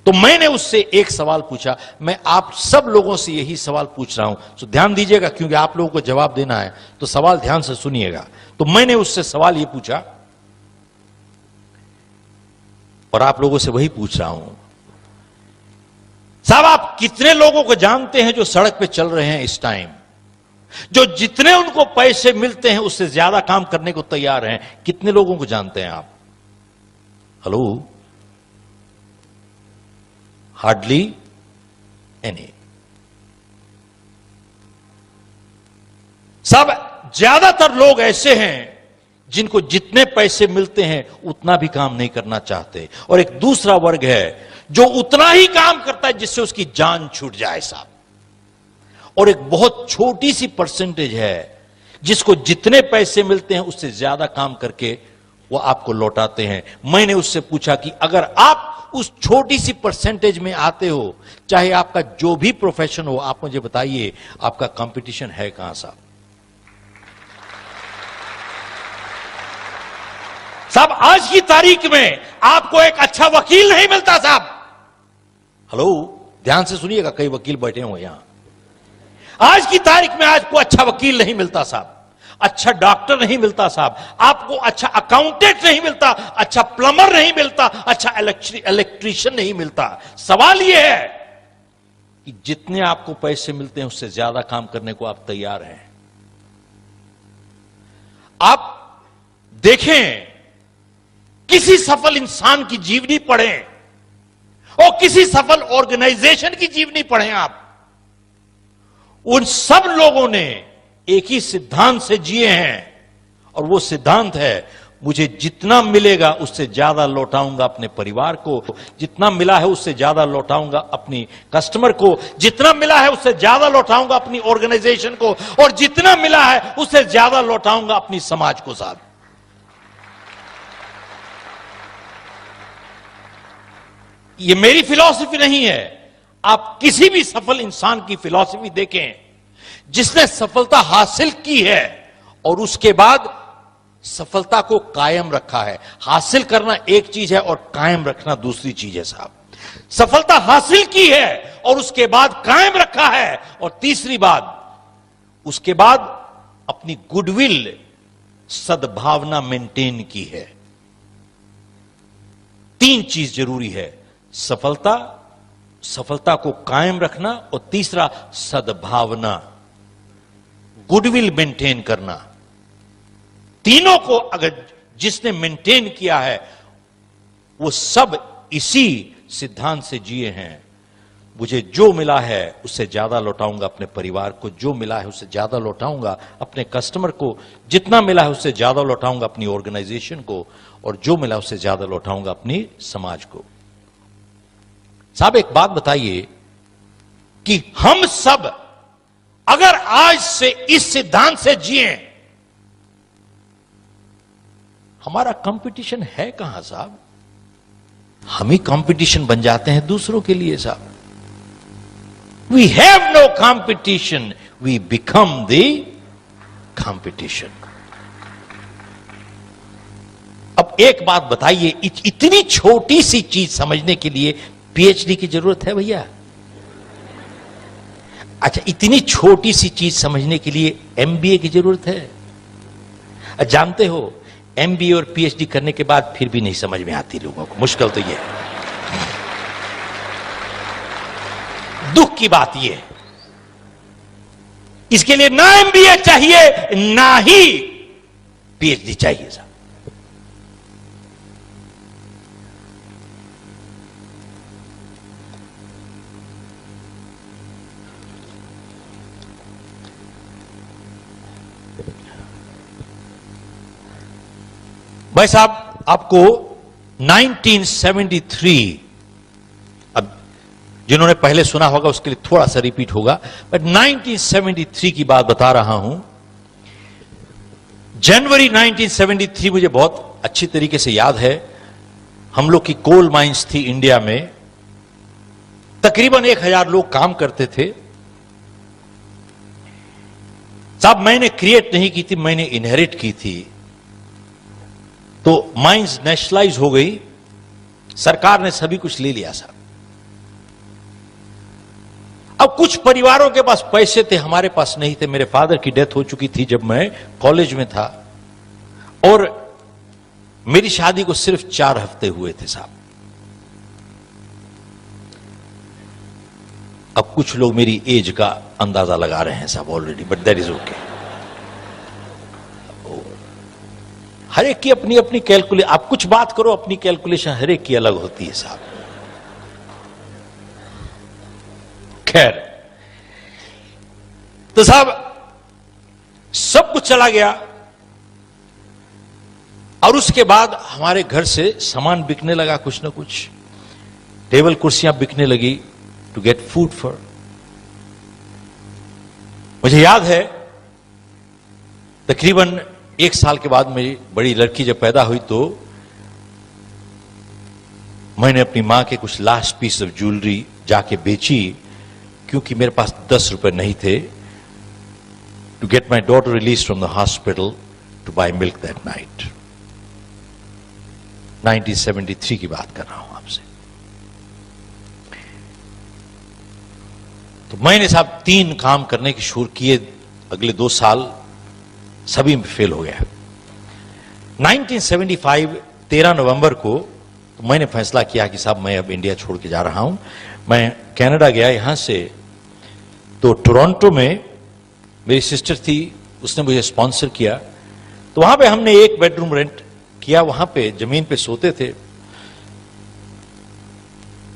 तो मैंने उससे एक सवाल पूछा। मैं आप सब लोगों से यही सवाल पूछ रहा हूं, तो ध्यान दीजिएगा क्योंकि आप लोगों को जवाब देना है, तो सवाल ध्यान से सुनिएगा। तो मैंने उससे सवाल यह पूछा और आप लोगों से वही पूछ रहा हूं, साहब आप कितने लोगों को जानते हैं जो सड़क पे चल रहे हैं इस टाइम, जो जितने उनको पैसे मिलते हैं उससे ज्यादा काम करने को तैयार हैं? कितने लोगों को जानते हैं आप? Hello, hardly any. सब ज्यादातर लोग ऐसे हैं जिनको जितने पैसे मिलते हैं उतना भी काम नहीं करना चाहते, और एक दूसरा वर्ग है जो उतना ही काम करता है जिससे उसकी जान छूट जाए साहब। और एक बहुत छोटी सी परसेंटेज है जिसको जितने पैसे मिलते हैं उससे ज्यादा काम करके वो आपको लौटाते हैं। मैंने उससे पूछा कि अगर आप उस छोटी सी परसेंटेज में आते हो, चाहे आपका जो भी प्रोफेशन हो, आप मुझे बताइए आपका कंपटीशन है कहां साहब? साहब आज की तारीख में आपको एक अच्छा वकील नहीं मिलता साहब। हेलो, ध्यान से सुनिएगा, कई वकील बैठे हुए यहां। आज की तारीख में आपको अच्छा वकील नहीं मिलता साहब, अच्छा डॉक्टर नहीं मिलता साहब, आपको अच्छा अकाउंटेंट नहीं मिलता, अच्छा प्लम्बर नहीं मिलता, अच्छा इलेक्ट्रीशियन नहीं मिलता। सवाल यह है कि जितने आपको पैसे मिलते हैं उससे ज्यादा काम करने को आप तैयार हैं? आप देखें, किसी सफल इंसान की जीवनी पढ़ें और किसी सफल ऑर्गेनाइजेशन की जीवनी पढ़ें आप, उन सब लोगों ने एक ही सिद्धांत से जिए हैं, और वो सिद्धांत है मुझे जितना मिलेगा उससे ज्यादा लौटाऊंगा अपने परिवार को, जितना मिला है उससे ज्यादा लौटाऊंगा अपनी कस्टमर को, जितना मिला है उससे ज्यादा लौटाऊंगा अपनी ऑर्गेनाइजेशन को, और जितना मिला है उससे ज्यादा लौटाऊंगा अपनी समाज को साहब। ये मेरी फिलॉसफी नहीं है, आप किसी भी सफल इंसान की फिलॉसफी देखें जिसने सफलता हासिल की है और उसके बाद सफलता को कायम रखा है। हासिल करना एक चीज है और कायम रखना दूसरी चीज है साहब। सफलता हासिल की है और उसके बाद कायम रखा है, और तीसरी बात उसके बाद अपनी गुडविल, सद्भावना मेंटेन की है। तीन चीज जरूरी है, सफलता को कायम रखना, और तीसरा सद्भावना, गुडविल मेंटेन करना। तीनों को अगर जिसने मेंटेन किया है वो सब इसी सिद्धांत से जिए हैं। मुझे जो मिला है उससे ज्यादा लौटाऊंगा अपने परिवार को, जो मिला है उससे ज्यादा लौटाऊंगा अपने कस्टमर को, जितना मिला है उससे ज्यादा लौटाऊंगा अपनी ऑर्गेनाइजेशन को, और जो मिला उससे ज्यादा लौटाऊंगा अपनी समाज को। साहब एक बात बताइए कि हम सब अगर आज से इस सिद्धांत से जिए, हमारा कंपटीशन है कहां साहब? हम ही कंपटीशन बन जाते हैं दूसरों के लिए साहब। We have no competition, we become the competition. अब एक बात बताइए, इतनी छोटी सी चीज समझने के लिए पीएचडी की जरूरत है भैया? अच्छा, इतनी छोटी सी चीज समझने के लिए एमबीए की जरूरत है? जानते हो, एमबीए और पीएचडी करने के बाद फिर भी नहीं समझ में आती लोगों को। मुश्किल तो यह है, दुख की बात यह है। इसके लिए ना एमबीए चाहिए ना ही पीएचडी चाहिए साहब। भाई साहब, आपको 1973, अब जिन्होंने पहले सुना होगा उसके लिए थोड़ा सा रिपीट होगा, बट 1973 की बात बता रहा हूं। जनवरी 1973 मुझे बहुत अच्छी तरीके से याद है। हम लोग की कोल माइंस थी इंडिया में, तकरीबन 1000 लोग काम करते थे साहब। मैंने क्रिएट नहीं की थी, मैंने इनहेरिट की थी। तो माइंस नेशनलाइज हो गई, सरकार ने सभी कुछ ले लिया साहब। अब कुछ परिवारों के पास पैसे थे, हमारे पास नहीं थे। मेरे फादर की डेथ हो चुकी थी जब मैं कॉलेज में था, और मेरी शादी को सिर्फ 4 हफ्ते हुए थे साहब। अब कुछ लोग मेरी एज का अंदाजा लगा रहे हैं साहब already, but that is okay. हर एक की अपनी अपनी कैलकुलेशन, आप कुछ बात करो अपनी कैलकुलेशन हर एक की अलग होती है साहब। खैर, तो साहब सब कुछ चला गया और उसके बाद हमारे घर से सामान बिकने लगा, कुछ ना कुछ टेबल कुर्सियां बिकने लगी टू गेट फूड फॉर। मुझे याद है तकरीबन 1 साल के बाद मेरी बड़ी लड़की जब पैदा हुई तो मैंने अपनी मां के कुछ लास्ट पीस ऑफ ज्वेलरी जाके बेची, क्योंकि मेरे पास 10 रुपए नहीं थे to get my daughter release from the hospital to buy milk that night. 1973 की बात कर रहा हूं आपसे। तो मैंने साहब 3 काम करने की शुरू किए, अगले 2 साल सभी में फेल हो गया। 1975 13 नवंबर को तो मैंने फैसला किया कि साहब मैं अब इंडिया छोड़ के जा रहा हूं। मैं कनाडा गया, यहां से तो टोरंटो में मेरी सिस्टर थी, उसने मुझे स्पॉन्सर किया। तो वहां पे हमने 1 बेडरूम रेंट किया, वहां पे जमीन पे सोते थे।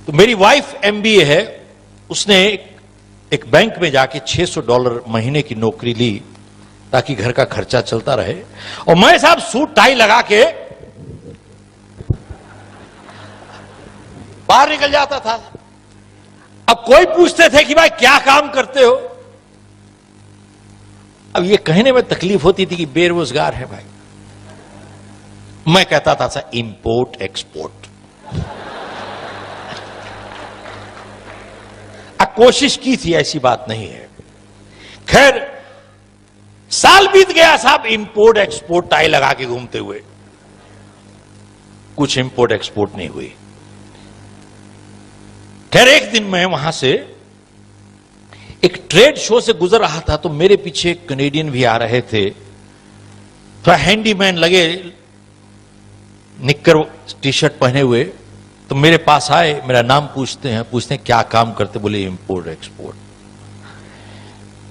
तो मेरी वाइफ MBA है, उसने एक बैंक में जाके $600 महीने की नौकरी ली ताकि घर का खर्चा चलता रहे। और मैं साहब सूट टाई लगा के बाहर निकल जाता था। अब कोई पूछते थे कि भाई क्या काम करते हो? अब ये कहने में तकलीफ होती थी कि बेरोजगार है भाई। मैं कहता था सर इंपोर्ट एक्सपोर्ट। कोशिश की थी, ऐसी बात नहीं है। खैर साल बीत गया साहब, इंपोर्ट एक्सपोर्ट टाई लगा के घूमते हुए, कुछ इंपोर्ट एक्सपोर्ट नहीं हुई। खैर एक दिन मैं वहां से एक ट्रेड शो से गुजर रहा था, तो मेरे पीछे एक कनेडियन भी आ रहे थे, थोड़ा हैंडीमैन लगे, निक्कर टी शर्ट पहने हुए। तो मेरे पास आए, मेरा नाम पूछते हैं क्या काम करते? बोले इंपोर्ट एक्सपोर्ट।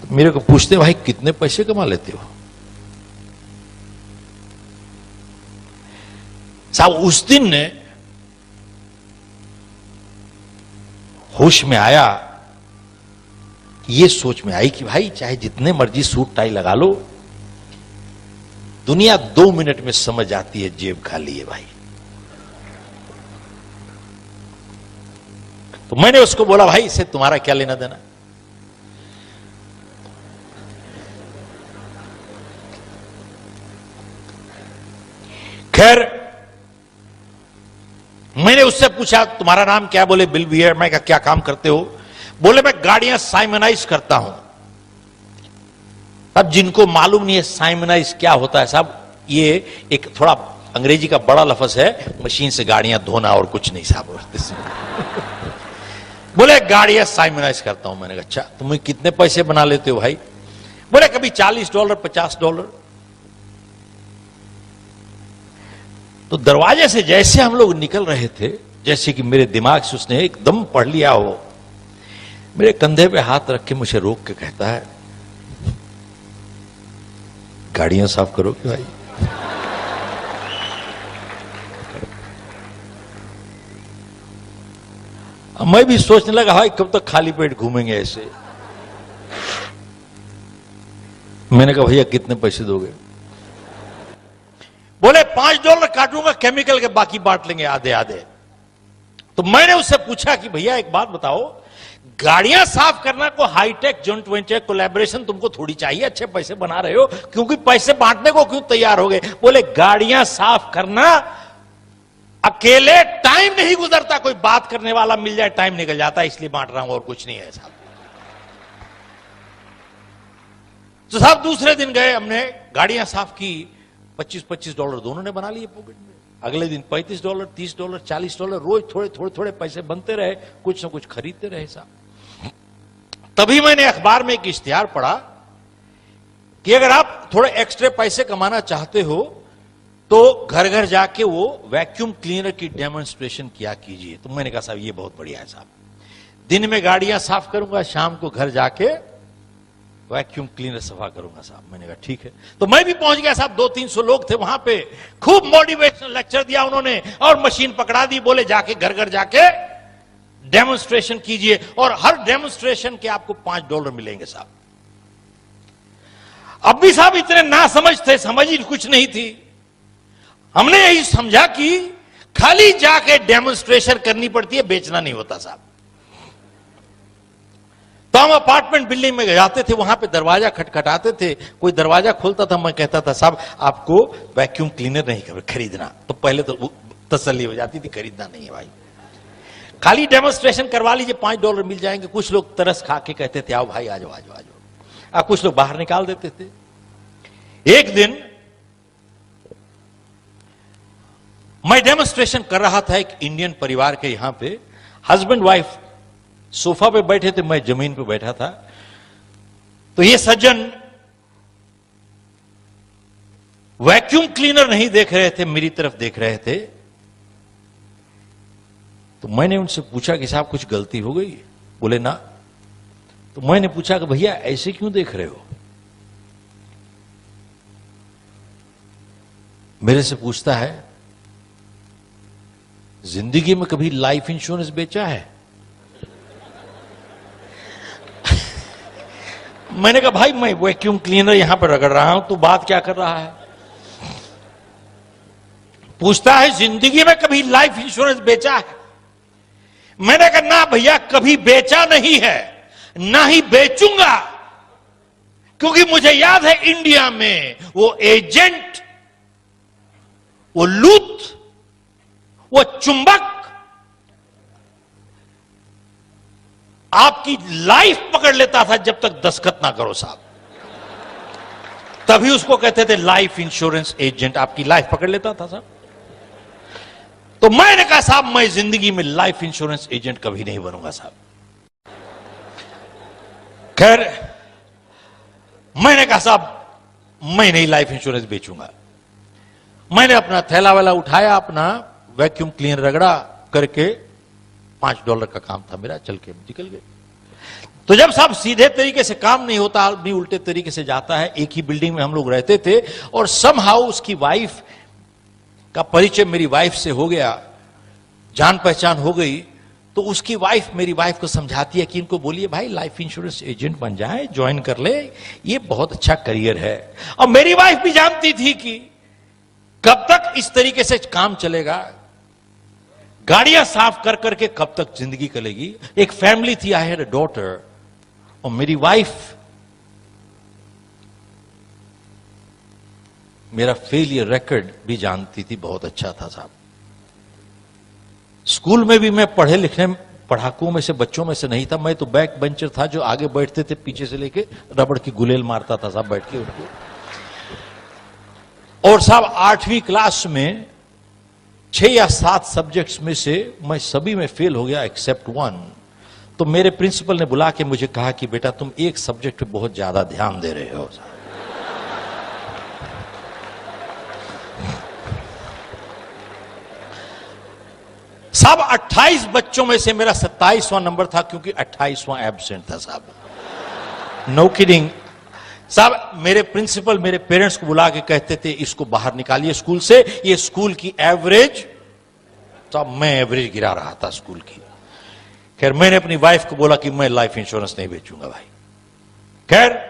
तो मेरे को पूछते भाई कितने पैसे कमा लेते हो? साहब उस दिन ने होश में आया, ये सोच में आई कि भाई चाहे जितने मर्जी सूट टाई लगा लो, दुनिया 2 मिनट में समझ आती है जेब खाली है भाई। तो मैंने उसको बोला भाई इससे तुम्हारा क्या लेना देना? खैर मैंने उससे पूछा तुम्हारा नाम क्या? बोले बिल वियर। मैं कहा क्या काम करते हो? बोले मैं गाड़ियां साइमनाइज करता हूं। अब जिनको मालूम नहीं है साइमनाइज क्या होता है साहब, ये एक थोड़ा अंग्रेजी का बड़ा लफ्ज है, मशीन से गाड़ियां धोना और कुछ नहीं साहब। बोले गाड़ियां साइमनाइज करता हूं। मैंने कहा अच्छा, तुम्हें कितने पैसे बना लेते हो भाई? बोले कभी $40 $50। तो दरवाजे से जैसे हम लोग निकल रहे थे, जैसे कि मेरे दिमाग से उसने एकदम पढ़ लिया हो, मेरे कंधे पे हाथ रख के मुझे रोक के कहता है गाड़ियां साफ करोगे भाई? मैं भी सोचने लगा भाई कब तक खाली पेट घूमेंगे ऐसे। मैंने कहा भैया कितने पैसे दोगे? बोले $5 काटूंगा केमिकल के, बाकी बांट लेंगे आधे आधे। तो मैंने उससे पूछा कि भैया एक बात बताओ, गाड़ियां साफ करना को हाईटेक जॉइंट वेंचर कोलैबोरेशन तुमको थोड़ी चाहिए, अच्छे पैसे बना रहे हो, क्योंकि पैसे बांटने को क्यों तैयार हो गए? बोले गाड़ियां साफ करना अकेले टाइम नहीं गुजरता, कोई बात करने वाला मिल जाए टाइम निकल जाता है, इसलिए बांट रहा हूं और कुछ नहीं है साहब। तो साहब दूसरे दिन गए, हमने गाड़ियां साफ की, $25 दोनों ने बना लिए पॉकेट में। अगले दिन $35 $30 $40, रोज थोड़े थोड़े थोड़े पैसे बनते रहे, कुछ ना कुछ खरीदते रहे साहब। तभी मैंने अखबार में एक इश्तिहार पढ़ा कि अगर आप थोड़े एक्स्ट्रा पैसे कमाना चाहते हो तो घर घर जाके वो वैक्यूम क्लीनर की डेमोन्स्ट्रेशन किया कीजिए। तो मैंने कहा साहब ये बहुत बढ़िया है साहब, दिन में गाड़ियां साफ करूंगा, शाम को घर जाके वैक्यूम क्लीनर सफा करूंगा साहब। मैंने कहा ठीक है। तो मैं भी पहुंच गया साहब, 200-300 लोग थे वहां पे। खूब मोटिवेशनल लेक्चर दिया उन्होंने और मशीन पकड़ा दी, बोले जाके घर घर जाके डेमोन्स्ट्रेशन कीजिए और हर डेमोन्स्ट्रेशन के आपको $5 मिलेंगे साहब। अब भी साहब इतने ना समझ थे, समझ ही कुछ नहीं थी। हमने यही समझा कि खाली जाके डेमोन्स्ट्रेशन करनी पड़ती है, बेचना नहीं होता साहब। तो हम अपार्टमेंट बिल्डिंग में जाते थे, वहां पे दरवाजा खटखटाते थे, कोई दरवाजा खोलता था, मैं कहता था साहब आपको वैक्यूम क्लीनर नहीं खरीदना। तो पहले तो तसल्ली हो जाती थी, खरीदना नहीं है भाई, खाली डेमोन्स्ट्रेशन करवा लीजिए, $5 मिल जाएंगे। कुछ लोग तरस खा के कहते थे आओ भाई आ जाओ आ जाओ आ जाओ। कुछ लोग बाहर निकाल देते थे। एक दिन मैं डेमोन्स्ट्रेशन कर रहा था एक इंडियन परिवार के, यहां पे हस्बैंड वाइफ सोफा पे बैठे थे, मैं जमीन पे बैठा था। तो ये सज्जन वैक्यूम क्लीनर नहीं देख रहे थे, मेरी तरफ देख रहे थे। तो मैंने उनसे पूछा कि साहब कुछ गलती हो गई? बोले ना। तो मैंने पूछा कि भैया ऐसे क्यों देख रहे हो? मेरे से पूछता है जिंदगी में कभी लाइफ इंश्योरेंस बेचा है? मैंने कहा भाई मैं वैक्यूम क्लीनर यहां पर रगड़ रहा हूं, तो बात क्या कर रहा है? पूछता है जिंदगी में कभी लाइफ इंश्योरेंस बेचा है? मैंने कहा ना भैया कभी बेचा नहीं है, ना ही बेचूंगा, क्योंकि मुझे याद है इंडिया में वो एजेंट, वो लूट, वो चुंबक आपकी लाइफ पकड़ लेता था जब तक दस्तखत ना करो साहब। तभी उसको कहते थे लाइफ इंश्योरेंस एजेंट, आपकी लाइफ पकड़ लेता था साहब। तो मैंने कहा साहब मैं जिंदगी में लाइफ इंश्योरेंस एजेंट कभी नहीं बनूंगा साहब। खैर मैंने कहा साहब मैं नहीं लाइफ इंश्योरेंस बेचूंगा। मैंने अपना थैला वाला उठाया, अपना वैक्यूम क्लीनर रगड़ा करके, $5 का काम था मेरा, चल के निकल गए। तो जब साहब सीधे तरीके से काम नहीं होता, आदमी उल्टे तरीके से जाता है। एक ही बिल्डिंग में हम लोग रहते थे और समहाउ उसकी वाइफ का परिचय मेरी वाइफ से हो गया, जान पहचान हो गई। तो उसकी वाइफ मेरी वाइफ को समझाती है कि इनको बोलिए भाई लाइफ इंश्योरेंस एजेंट बन जाए, ज्वाइन कर ले, ये बहुत अच्छा करियर है। और मेरी वाइफ भी जानती थी कि कब तक इस तरीके से काम चलेगा, गाड़ियां साफ कर करके कब तक जिंदगी चलेगी। एक फैमिली थी, आई हैड अ डॉटर, और मेरी वाइफ मेरा फेलियर रिकॉर्ड भी जानती थी, बहुत अच्छा था साहब। स्कूल में भी मैं पढ़े लिखने पढ़ाकुओं में से, बच्चों में से नहीं था। मैं तो बैक बेंचर था, जो आगे बैठते थे, पीछे से लेके रबड़ की गुलेल मारता था साहब बैठ के उनको। और साहब 8वीं क्लास में 6 या 7 सब्जेक्ट्स में से मैं सभी में फेल हो गया एक्सेप्ट 1। तो मेरे प्रिंसिपल ने बुला के मुझे कहा कि बेटा तुम एक सब्जेक्ट पे बहुत ज्यादा ध्यान दे रहे हो। साहब 28 बच्चों में से मेरा 27वां नंबर था, क्योंकि 28वां एब्सेंट था साहब। नो किडिंग साहब। मेरे प्रिंसिपल मेरे पेरेंट्स को बुला के कहते थे इसको बाहर निकालिए स्कूल से, ये स्कूल की एवरेज। साहब मैं एवरेज गिरा रहा था स्कूल की। खैर मैंने अपनी वाइफ को बोला कि मैं लाइफ इंश्योरेंस नहीं बेचूंगा भाई। खैर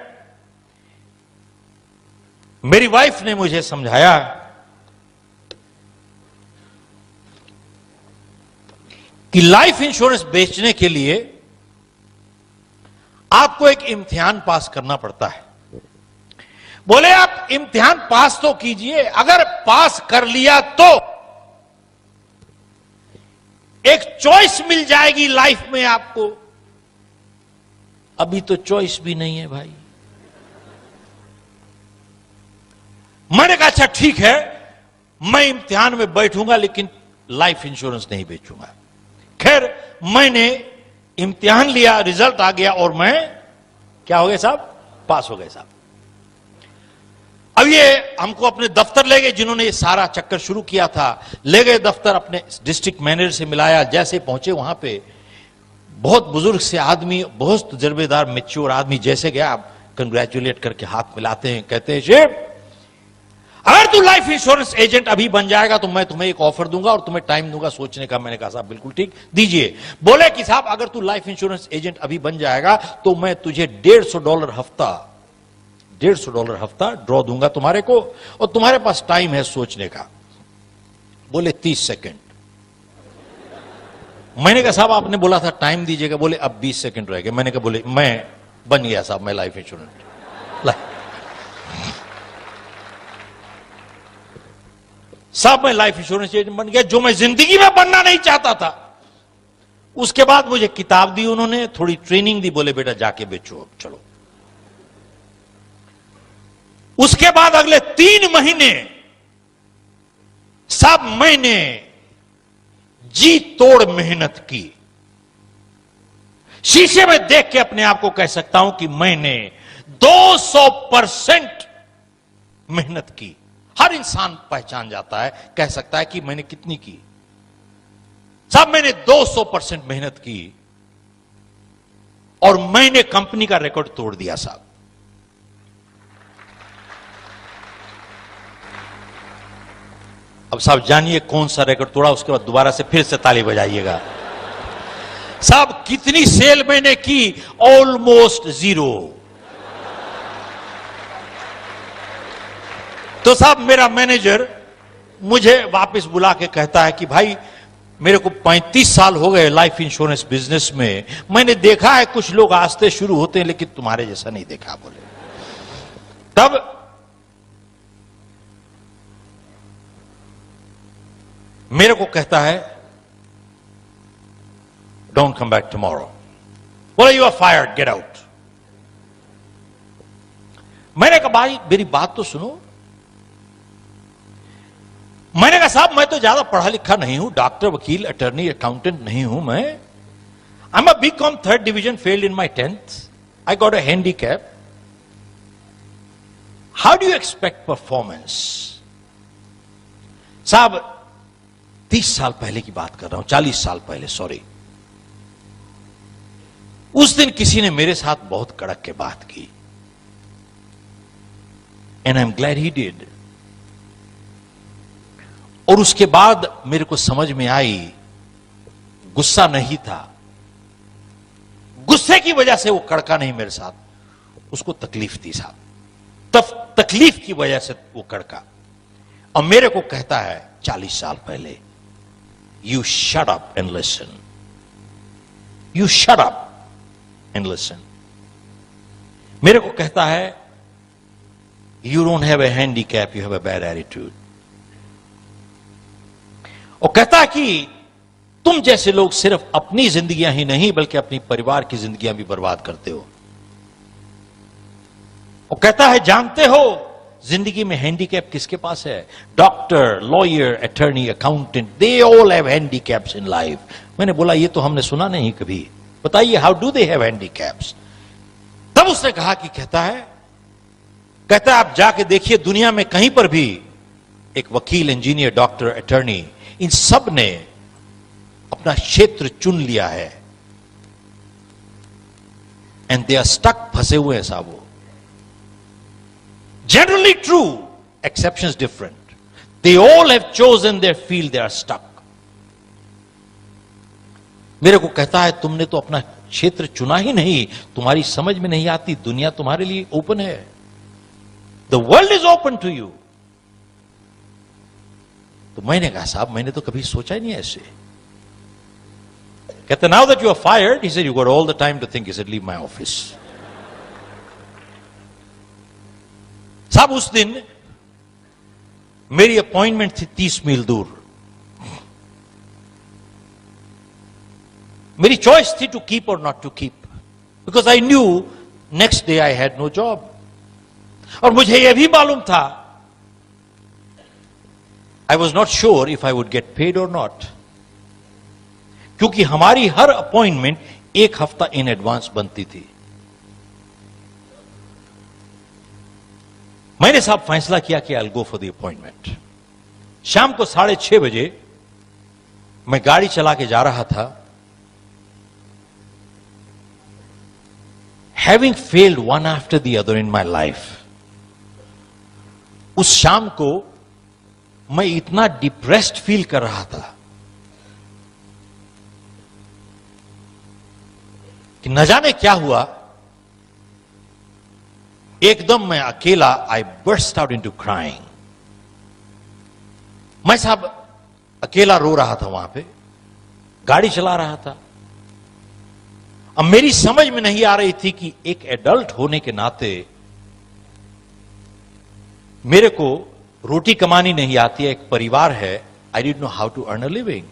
मेरी वाइफ ने मुझे समझाया कि लाइफ इंश्योरेंस बेचने के लिए आपको एक इम्तिहान पास करना पड़ता है। बोले आप इम्तिहान पास तो कीजिए, अगर पास कर लिया तो एक चॉइस मिल जाएगी लाइफ में आपको। अभी तो चॉइस भी नहीं है भाई। मैंने कहा अच्छा ठीक है, मैं इम्तिहान में बैठूंगा लेकिन लाइफ इंश्योरेंस नहीं बेचूंगा। खैर मैंने इम्तिहान लिया, रिजल्ट आ गया और मैं क्या हो गया साहब, पास हो गए साहब। अब ये हमको अपने दफ्तर ले गए, जिन्होंने ये सारा चक्कर शुरू किया था, ले गए दफ्तर, अपने डिस्ट्रिक्ट मैनेजर से मिलाया। जैसे पहुंचे वहां पे बहुत बुजुर्ग से आदमी, बहुत तजर्बेदार मैच्योर आदमी, जैसे गया कंग्रेचुलेट करके हाथ मिलाते हैं, कहते हैं शेख अगर तू लाइफ इंश्योरेंस एजेंट अभी बन जाएगा तो मैं तुम्हें एक ऑफर दूंगा और तुम्हें टाइम दूंगा सोचने का। मैंने कहा साहब बिल्कुल ठीक, दीजिए। बोले कि साहब अगर तू लाइफ इंश्योरेंस एजेंट अभी बन जाएगा तो मैं तुझे $150 हफ्ता ड्रॉ दूंगा तुम्हारे को, और तुम्हारे पास टाइम है सोचने का। बोले 30 सेकंड। मैंने कहा साहब आपने बोला था टाइम दीजिएगा। बोले अब 20 सेकंड रह गए। मैंने कहा बोले मैं बन गया साहब, मैं लाइफ इंश्योरेंस साहब मैं लाइफ इंश्योरेंस एजेंट बन गया, जो मैं जिंदगी में बनना नहीं चाहता था। उसके बाद मुझे किताब दी उन्होंने, थोड़ी ट्रेनिंग दी, बोले बेटा जाके बेचो अब चलो। उसके बाद अगले 3 महीने साहब मैंने जी तोड़ मेहनत की। शीशे में देख के अपने आप को कह सकता हूं कि मैंने 200% मेहनत की। हर इंसान पहचान जाता है, कह सकता है कि मैंने कितनी की। साहब मैंने 200% मेहनत की और मैंने कंपनी का रिकॉर्ड तोड़ दिया साहब। अब साहब जानिए कौन सा रिकॉर्ड तोड़ा, उसके बाद दोबारा से फिर से ताली बजाइएगा। साहब कितनी सेल मैंने की? ऑलमोस्ट 0। तो साहब मेरा मैनेजर मुझे वापस बुला के कहता है कि भाई मेरे को 35 साल हो गए लाइफ इंश्योरेंस बिजनेस में, मैंने देखा है कुछ लोग आस्ते शुरू होते हैं लेकिन तुम्हारे जैसा नहीं देखा। बोले तब मेरे को कहता है डोंट कम बैक टुमारो। बोले you are fired, get out. मैंने कहा भाई मेरी बात तो सुनो। मैंने कहा साहब मैं तो ज्यादा पढ़ा लिखा नहीं हूं, डॉक्टर, वकील, अटर्नी, अकाउंटेंट नहीं हूं मैं। I am a BCom 3rd division, failed in my 10th। I got a handicap. How do you expect performance? साहब 30 साल पहले की बात कर रहा हूं, 40 साल पहले, सॉरी। उस दिन किसी ने मेरे साथ बहुत कड़क के बात की, and I am glad he did. और उसके बाद मेरे को समझ में आई, गुस्सा नहीं था, गुस्से की वजह से वो कड़का नहीं मेरे साथ, उसको तकलीफ थी साहब। तकलीफ की वजह से वो कड़का, और मेरे को कहता है 40 साल पहले, you shut up and listen, you shut up and listen. मेरे को कहता है you don't have a handicap, you have a bad attitude. और कहता है कि तुम जैसे लोग सिर्फ अपनी जिंदगियां ही नहीं बल्कि अपनी परिवार की जिंदगियां भी बर्बाद करते हो। और कहता है जानते हो जिंदगी में हैंडीकैप किसके पास है? Doctor, lawyer, attorney, accountant, they all have handicaps in life. मैंने बोला ये तो हमने सुना नहीं कभी, बताइए how do they have handicaps? तब उसने कहा कि कहता है आप जाके देखिए दुनिया में कहीं पर भी एक वकील, इंजीनियर, डॉक्टर, अटर्नी, इन सब ने अपना क्षेत्र चुन लिया है, एंड दे आर स्टक, फंसे हुए हैं साहब। वो generally true, exceptions different, they all have chosen their field, they are stuck. मेरे को कहता है तुमने तो अपना क्षेत्र चुना ही नहीं, तुम्हारी समझ में नहीं आती, दुनिया तुम्हारे लिए ओपन है, the world is open to you. तो मैंने कहा साहब मैंने तो कभी सोचा ही नहीं ऐसे। कहते now that you are fired, he said you got all the time to think, he said leave my office. साहब उस दिन मेरी अपॉइंटमेंट थी 30 मील दूर। मेरी चॉइस थी टू कीप और not to keep, because I knew next day I had no job. और मुझे यह भी मालूम था, I was not sure if I would get paid or not, क्योंकि हमारी हर अपॉइंटमेंट 1 हफ्ता इन एडवांस बनती थी। मैंने साहब फैसला किया कि I'll go for the appointment। शाम को 6:30 बजे मैं गाड़ी चला के जा रहा था, having failed one after the other in my life, उस शाम को मैं इतना डिप्रेस्ड फील कर रहा था कि न जाने क्या हुआ, एकदम मैं अकेला, आई बर्स्ट आउट इनटू क्राइंग। मैं साहब अकेला रो रहा था, वहां पे गाड़ी चला रहा था। अब मेरी समझ में नहीं आ रही थी कि एक एडल्ट होने के नाते मेरे को रोटी कमानी नहीं आती है, एक परिवार है, I didn't know how to earn a living.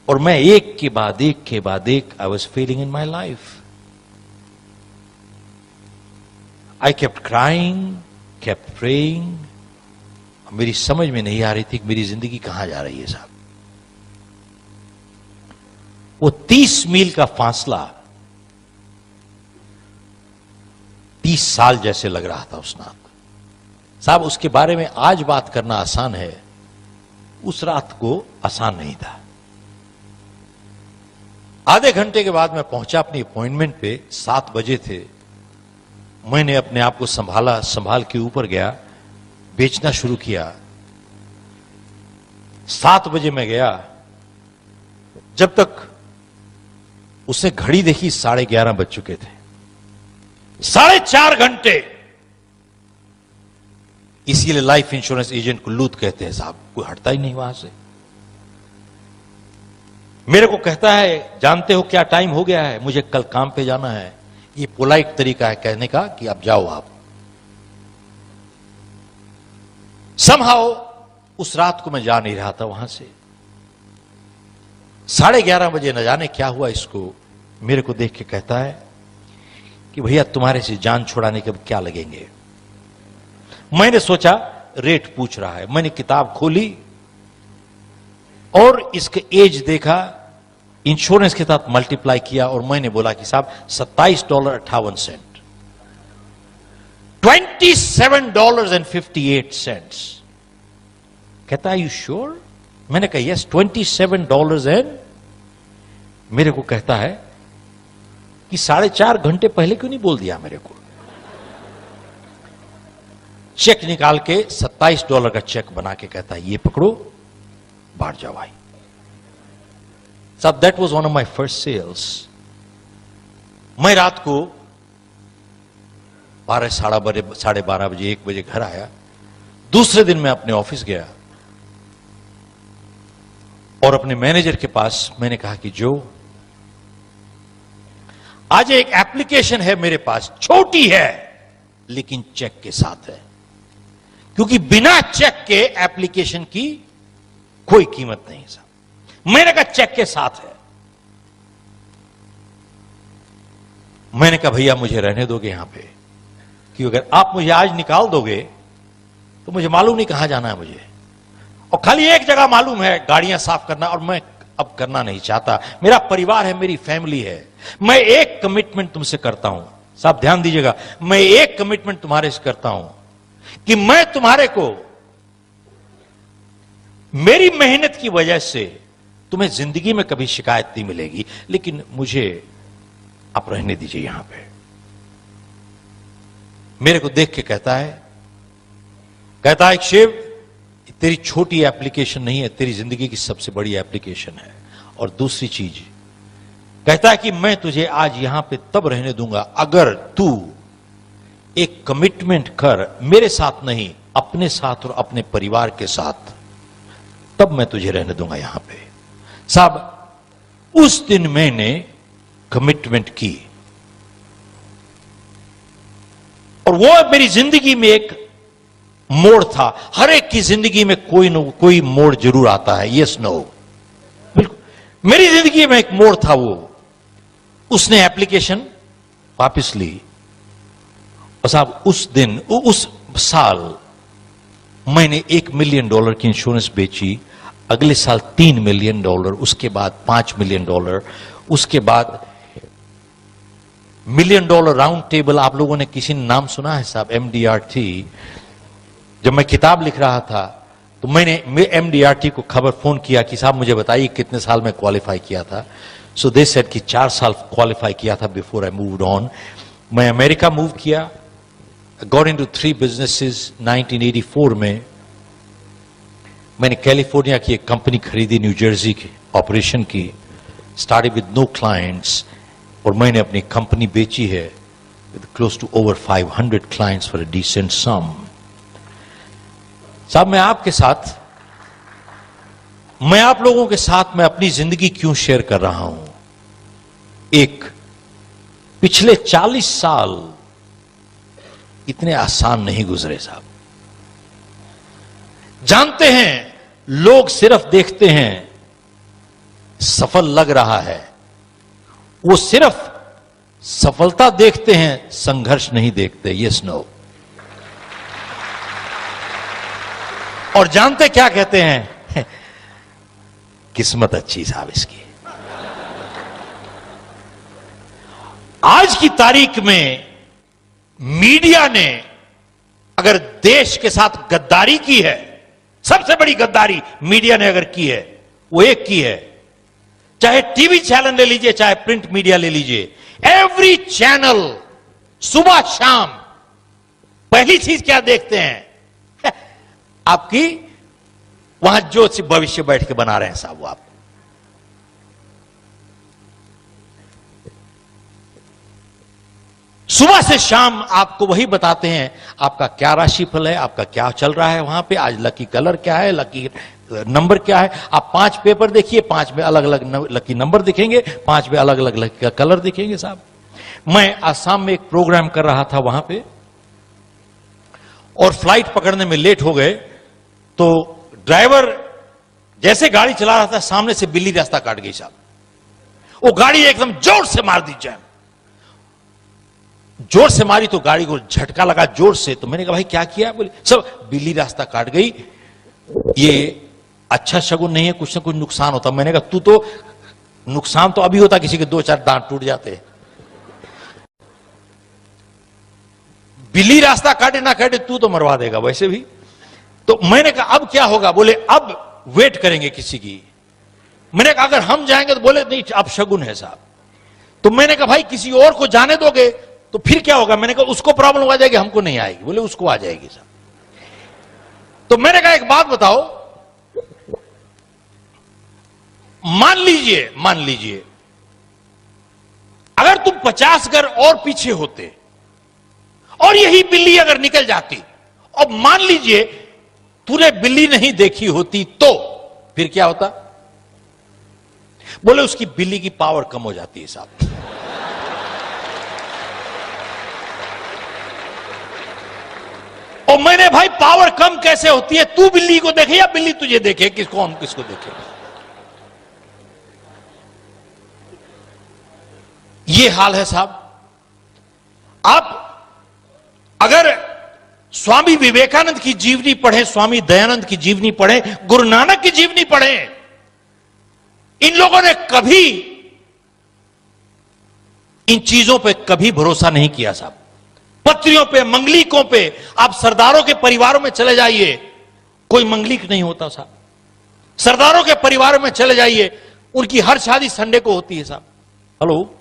और मैं एक के बाद एक I was failing in my life. I kept crying, kept praying. मेरी समझ में नहीं आ रही थी कि मेरी जिंदगी कहां जा रही है साहब। वो 30 मील का फासला 30 साल जैसे लग रहा था उस रात साहब। उसके बारे में आज बात करना आसान है, उस रात को आसान नहीं था। आधे घंटे के बाद मैं पहुंचा अपनी अपॉइंटमेंट पे, 7 बजे थे। मैंने अपने आप को संभाल के ऊपर गया, बेचना शुरू किया। 7 बजे मैं गया, जब तक उसने घड़ी देखी 11:30 बज चुके थे। 4.5 घंटे। इसीलिए लाइफ इंश्योरेंस एजेंट को लूट कहते हैं साहब, कोई हटता ही नहीं वहां से। मेरे को कहता है, जानते हो क्या टाइम हो गया है, मुझे कल काम पे जाना है। ये पोलाइट तरीका है कहने का कि अब जाओ आप। समहाउ उस रात को मैं जा नहीं रहा था वहां से। 11:30 बजे न जाने क्या हुआ, इसको मेरे को देख के कहता है कि भैया तुम्हारे से जान छुड़ाने के अब क्या लगेंगे। मैंने सोचा रेट पूछ रहा है। मैंने किताब खोली और इसके एज देखा, इंश्योरेंस के साथ मल्टीप्लाई किया और मैंने बोला कि साहब $27.58, $27.58। कहता है यू श्योर? मैंने कहा यस, $27 एंड। मेरे को कहता है कि 4.5 घंटे पहले क्यों नहीं बोल दिया मेरे को। चेक निकाल के $27 का चेक बना के कहता है ये पकड़ो, बाहर जाओ भाई साहब। That was one of my first sales. मैं रात को 12, साढ़े 12 बजे, 1 बजे घर आया। दूसरे दिन मैं अपने ऑफिस गया और अपने मैनेजर के पास मैंने कहा कि जो आज एक एप्लीकेशन है मेरे पास, छोटी है लेकिन चेक के साथ है, क्योंकि बिना चेक के एप्लीकेशन की कोई कीमत नहीं साहब। मैंने कहा चेक के साथ है। मैंने कहा भैया मुझे रहने दोगे यहां पे, कि अगर आप मुझे आज निकाल दोगे तो मुझे मालूम नहीं कहां जाना है मुझे, और खाली एक जगह मालूम है, गाड़ियां साफ करना, और मैं अब करना नहीं चाहता। मेरा परिवार है, मेरी फैमिली है। मैं एक कमिटमेंट तुमसे करता हूं साहब, ध्यान दीजिएगा, मैं एक कमिटमेंट तुम्हारे से करता हूं कि मैं तुम्हारे को मेरी मेहनत की वजह से तुम्हें जिंदगी में कभी शिकायत नहीं मिलेगी, लेकिन मुझे आप रहने दीजिए यहां पे। मेरे को देख के कहता है शिव, तेरी छोटी एप्लीकेशन नहीं है, तेरी जिंदगी की सबसे बड़ी एप्लीकेशन है। और दूसरी चीज कहता है कि मैं तुझे आज यहां पे तब रहने दूंगा अगर तू एक कमिटमेंट कर, मेरे साथ नहीं, अपने साथ और अपने परिवार के साथ, तब मैं तुझे रहने दूंगा यहां पे। साहब उस दिन मैंने कमिटमेंट की और वो मेरी जिंदगी में एक मोड़ था। हर एक की जिंदगी में कोई न कोई मोड़ जरूर आता है, यस नो, बिल्कुल। मेरी जिंदगी में एक मोड़ था वो। उसने एप्लीकेशन वापस ली और साहब उस दिन, उस साल मैंने $1 मिलियन की इंश्योरेंस बेची। अगले साल $3 मिलियन, उसके बाद $5 मिलियन, उसके बाद $1 मिलियन राउंड टेबल। आप लोगों ने किसी ने नाम सुना है साहब, MDRT? जब मैं किताब लिख रहा था तो मैंने MDRT को खबर फोन किया कि साहब मुझे बताइए कितने साल में क्वालिफाई किया था। सो दे सेड कि 4 साल क्वालिफाई किया था बिफोर आई मूव्ड ऑन। मैं अमेरिका मूव किया, गॉट इनटू 3 बिजनेसेस। 1984 में मैंने कैलिफोर्निया की एक कंपनी खरीदी, न्यू जर्सी की ऑपरेशन की, स्टार्टेड विद नो क्लाइंट्स, और मैंने अपनी कंपनी बेची है with close to over 500 clients for a decent sum. साहब मैं आप लोगों के साथ मैं अपनी जिंदगी क्यों शेयर कर रहा हूं? एक, पिछले 40 साल इतने आसान नहीं गुजरे साहब। जानते हैं, लोग सिर्फ देखते हैं सफल लग रहा है, वो सिर्फ सफलता देखते हैं, संघर्ष नहीं देखते। Yes no. और जानते क्या कहते हैं? किस्मत अच्छी साहब इसकी। आज की तारीख में मीडिया ने अगर देश के साथ गद्दारी की है, सबसे बड़ी गद्दारी मीडिया ने अगर की है, वो एक की है, चाहे टीवी चैनल ले लीजिए, चाहे प्रिंट मीडिया ले लीजिए, एवरी चैनल सुबह शाम पहली चीज क्या देखते हैं? आपकी वहां जो भविष्य बैठ के बना रहे हैं साहब, वो आप सुबह से शाम आपको वही बताते हैं, आपका क्या राशिफल है, आपका क्या चल रहा है वहां पे, आज लकी कलर क्या है, लकी नंबर क्या है। आप 5 पेपर देखिए, 5 में अलग अलग लकी नंबर दिखेंगे, 5 में अलग अलग लकी कलर दिखेंगे साहब। मैं आसाम में एक प्रोग्राम कर रहा था वहां पे, और फ्लाइट पकड़ने में लेट हो गए, तो ड्राइवर जैसे गाड़ी चला रहा था, सामने से बिल्ली रास्ता काट गई साहब। वो गाड़ी एकदम जोर से मार दी जाए, जोर से मारी तो गाड़ी को झटका लगा जोर से। तो मैंने कहा भाई क्या किया? बोले सब बिल्ली रास्ता काट गई, ये अच्छा शगुन नहीं है, कुछ ना कुछ नुकसान होता। मैंने कहा तू तो, नुकसान तो अभी होता, किसी के 2-4 दांत टूट जाते, बिल्ली रास्ता काटे ना काटे तू तो मरवा देगा वैसे भी। तो मैंने कहा अब क्या होगा? बोले अब वेट करेंगे किसी की। मैंने कहा अगर हम जाएंगे तो बोले नहीं अब शगुन है साहब। तो मैंने कहा भाई किसी और को जाने दोगे तो फिर क्या होगा? मैंने कहा उसको प्रॉब्लम आ जाएगी, हमको नहीं आएगी। बोले उसको आ जाएगी साहब। तो मैंने कहा एक बात बताओ, मान लीजिए अगर तुम 50 घर और पीछे होते और यही बिल्ली अगर निकल जाती, और मान लीजिए तूने बिल्ली नहीं देखी होती, तो फिर क्या होता? बोले उसकी बिल्ली की पावर कम हो जाती है साहब। और मैंने भाई पावर कम कैसे होती है? तू बिल्ली को देखे या बिल्ली तुझे देखे? किसको देखे? ये हाल है साहब। आप अगर स्वामी विवेकानंद की जीवनी पढ़े, स्वामी दयानंद की जीवनी पढ़े, गुरु नानक की जीवनी पढ़े, इन लोगों ने कभी इन चीजों पे कभी भरोसा नहीं किया साहब। पत्रियों पे, मंगलिकों पे, आप सरदारों के परिवारों में चले जाइए, कोई मंगलिक नहीं होता साहब। सरदारों के परिवारों में चले जाइए, उनकी हर शादी संडे को होती है साहब। हेलो,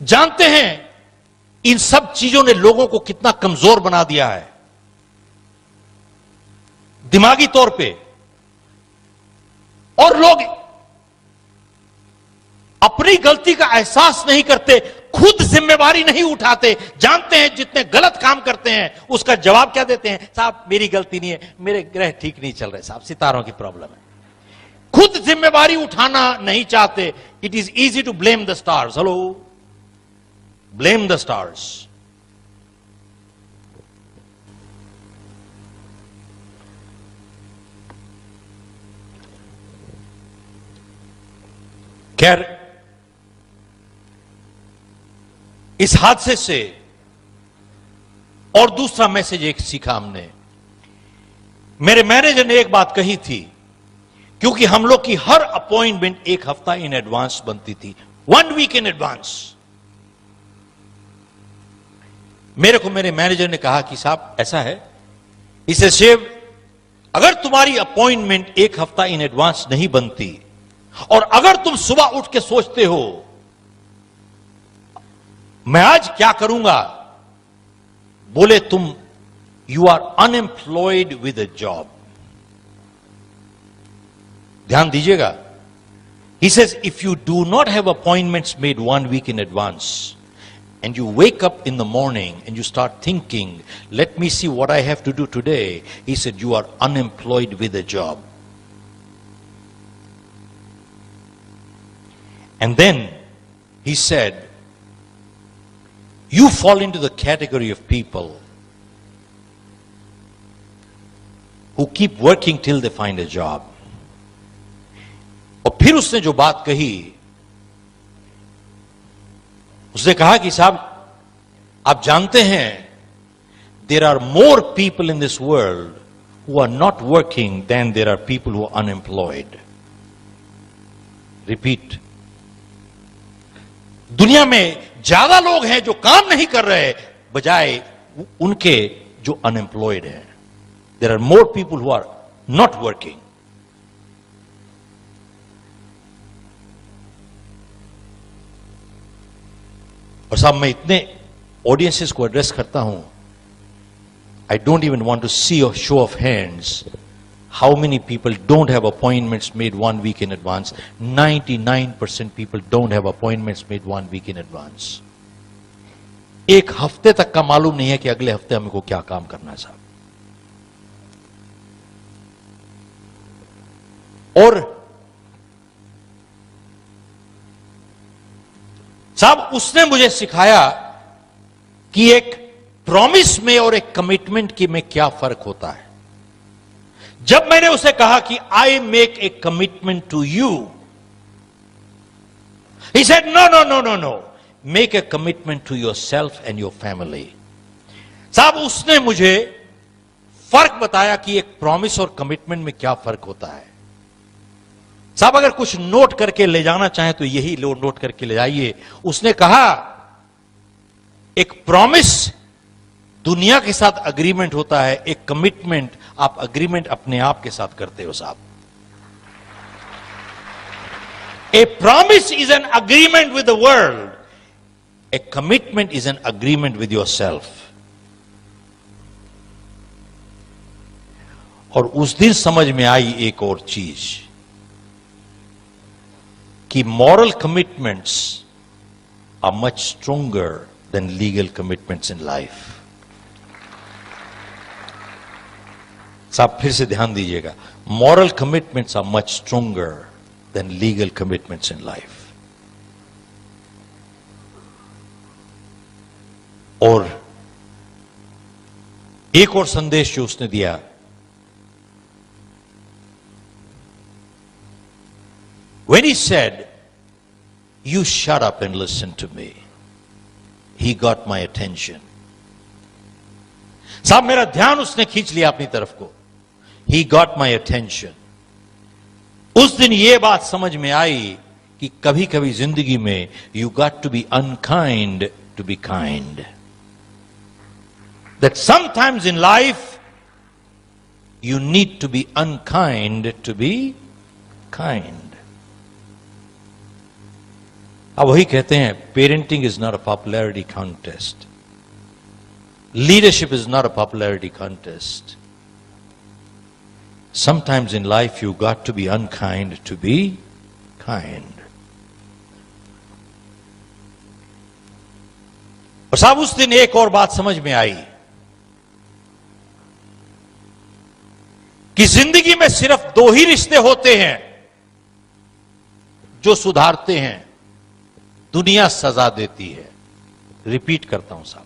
जानते हैं इन सब चीजों ने लोगों को कितना कमजोर बना दिया है दिमागी तौर पे। और लोग अपनी गलती का एहसास नहीं करते, खुद जिम्मेवारी नहीं उठाते। जानते हैं जितने गलत काम करते हैं उसका जवाब क्या देते हैं? साहब मेरी गलती नहीं है, मेरे ग्रह ठीक नहीं चल रहे साहब, सितारों की प्रॉब्लम है। खुद जिम्मेवारी उठाना नहीं चाहते। It is easy to blame the stars. Hello, blame the stars. खैर, इस हादसे से और दूसरा मैसेज एक सीखा हमने। मेरे मैनेजर ने एक बात कही थी, क्योंकि हम लोग की हर अपॉइंटमेंट 1 हफ्ता इन एडवांस बनती थी, 1 वीक इन एडवांस। मेरे को मेरे मैनेजर ने कहा कि साहब ऐसा है, इसे सेव, अगर तुम्हारी अपॉइंटमेंट 1 हफ्ता इन एडवांस नहीं बनती और अगर तुम सुबह उठ के सोचते हो मैं आज क्या करूंगा, बोले तुम you are unemployed with a job. ध्यान दीजिएगा, he says if you do not have appointments made 1 week in advance and you wake up in the morning and you start thinking, let me see what I have to do today, he said you are unemployed with a job. And then he said you fall into the category of people who keep working till they find a job. और फिर उसने जो बात कही, उसने कहा कि साहब आप जानते हैं there are more people in this world who are not working than there are people who are unemployed. Repeat. दुनिया में ज्यादा लोग हैं जो काम नहीं कर रहे बजाय उनके जो अनएम्प्लॉयड हैं. There are more people who are not working. और साहब मैं इतने ऑडियंसेस को एड्रेस करता हूं, I don't even want to see a show of hands. How many people don't have appointments made 1 week in advance? 99% people don't have appointments made 1 week in advance. एक हफ्ते तक का मालूम नहीं है कि अगले हफ्ते हमको क्या काम करना है साहब. और साहब उसने मुझे सिखाया कि एक प्रॉमिस में और एक कमिटमेंट की में क्या फर्क होता है. जब मैंने उसे कहा कि I make a commitment to you, he said no no no no no, make a commitment to yourself and your family. साहब उसने मुझे फर्क बताया कि एक प्रॉमिस और कमिटमेंट में क्या फर्क होता है. साहब अगर कुछ नोट करके ले जाना चाहें तो यही नोट करके ले जाइए. उसने कहा एक प्रॉमिस दुनिया के साथ अग्रीमेंट होता है, एक कमिटमेंट आप अग्रीमेंट अपने आप के साथ करते हो साहब. ए promise is an agreement with the world, A commitment is an agreement with your self. और उस दिन समझ में आई एक और चीज कि moral commitments are much stronger than legal commitments in life. साहब फिर से ध्यान दीजिएगा, moral commitments are much stronger than legal commitments in life. और एक और संदेश जो उसने दिया, when he said, you shut up and listen to me, he got my attention. साहब मेरा ध्यान उसने खींच लिया अपनी तरफ को. He got my attention. उस दिन ये बात समझ में आई कि कभी कभी जिंदगी में you got to be unkind to be kind. That sometimes in life you need to be unkind to be kind. अब वही कहते हैं, parenting is not a popularity contest, leadership is not a popularity contest. Sometimes in life you got to be unkind to be kind. और साहब उस दिन एक और बात समझ में आई कि जिंदगी में सिर्फ 2 ही रिश्ते होते हैं जो सुधारते हैं, दुनिया सजा देती है. रिपीट करता हूं साहब,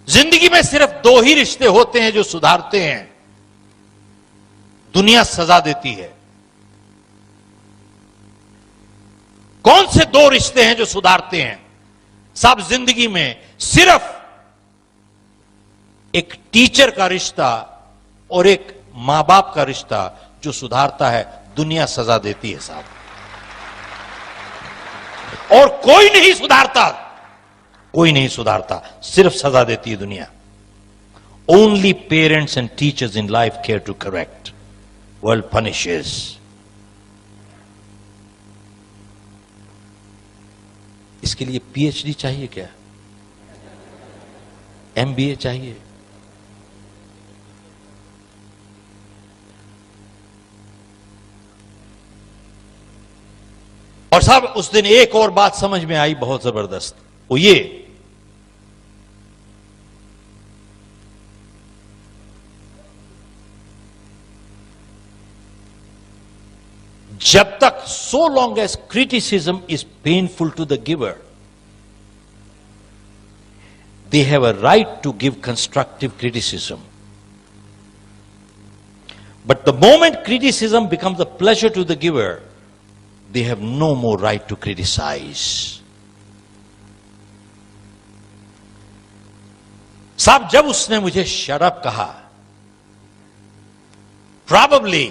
जिंदगी में सिर्फ 2 ही रिश्ते होते हैं जो सुधारते हैं, दुनिया सजा देती है. कौन से 2 रिश्ते हैं जो सुधारते हैं? साहब जिंदगी में सिर्फ एक टीचर का रिश्ता और एक मां बाप का रिश्ता जो सुधारता है, दुनिया सजा देती है साहब. और कोई नहीं सुधारता, कोई नहीं सुधारता, सिर्फ सजा देती है दुनिया. Only parents and teachers in life care to correct, world punishes. इसके लिए पीएचडी चाहिए क्या? एमबीए चाहिए? और साहब उस दिन एक और बात समझ में आई बहुत जबरदस्त, वो ये, जब तक so long as criticism is painful to the giver, they have a right to give constructive criticism. But the moment criticism becomes a pleasure to the giver, they have no more right to criticize. साहब जब उसने मुझे shut up कहा, probably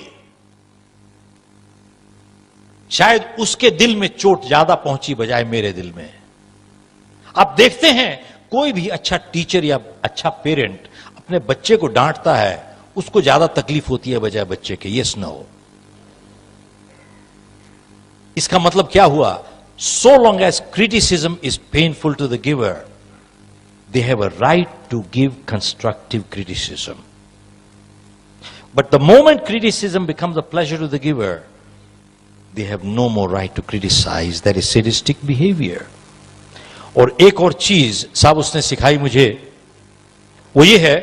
शायद उसके दिल में चोट ज्यादा पहुंची बजाय मेरे दिल में। आप देखते हैं कोई भी अच्छा टीचर या अच्छा पेरेंट अपने बच्चे को डांटता है, उसको ज्यादा तकलीफ होती है बजाय बच्चे के। Yes no? इसका मतलब क्या हुआ? So long as criticism is painful to the giver, they have a right to give constructive criticism. But the moment criticism becomes a pleasure to the giver, they have no more right to criticize. That is sadistic behavior. और एक और चीज साहब उसने सिखाई मुझे, वो ये है,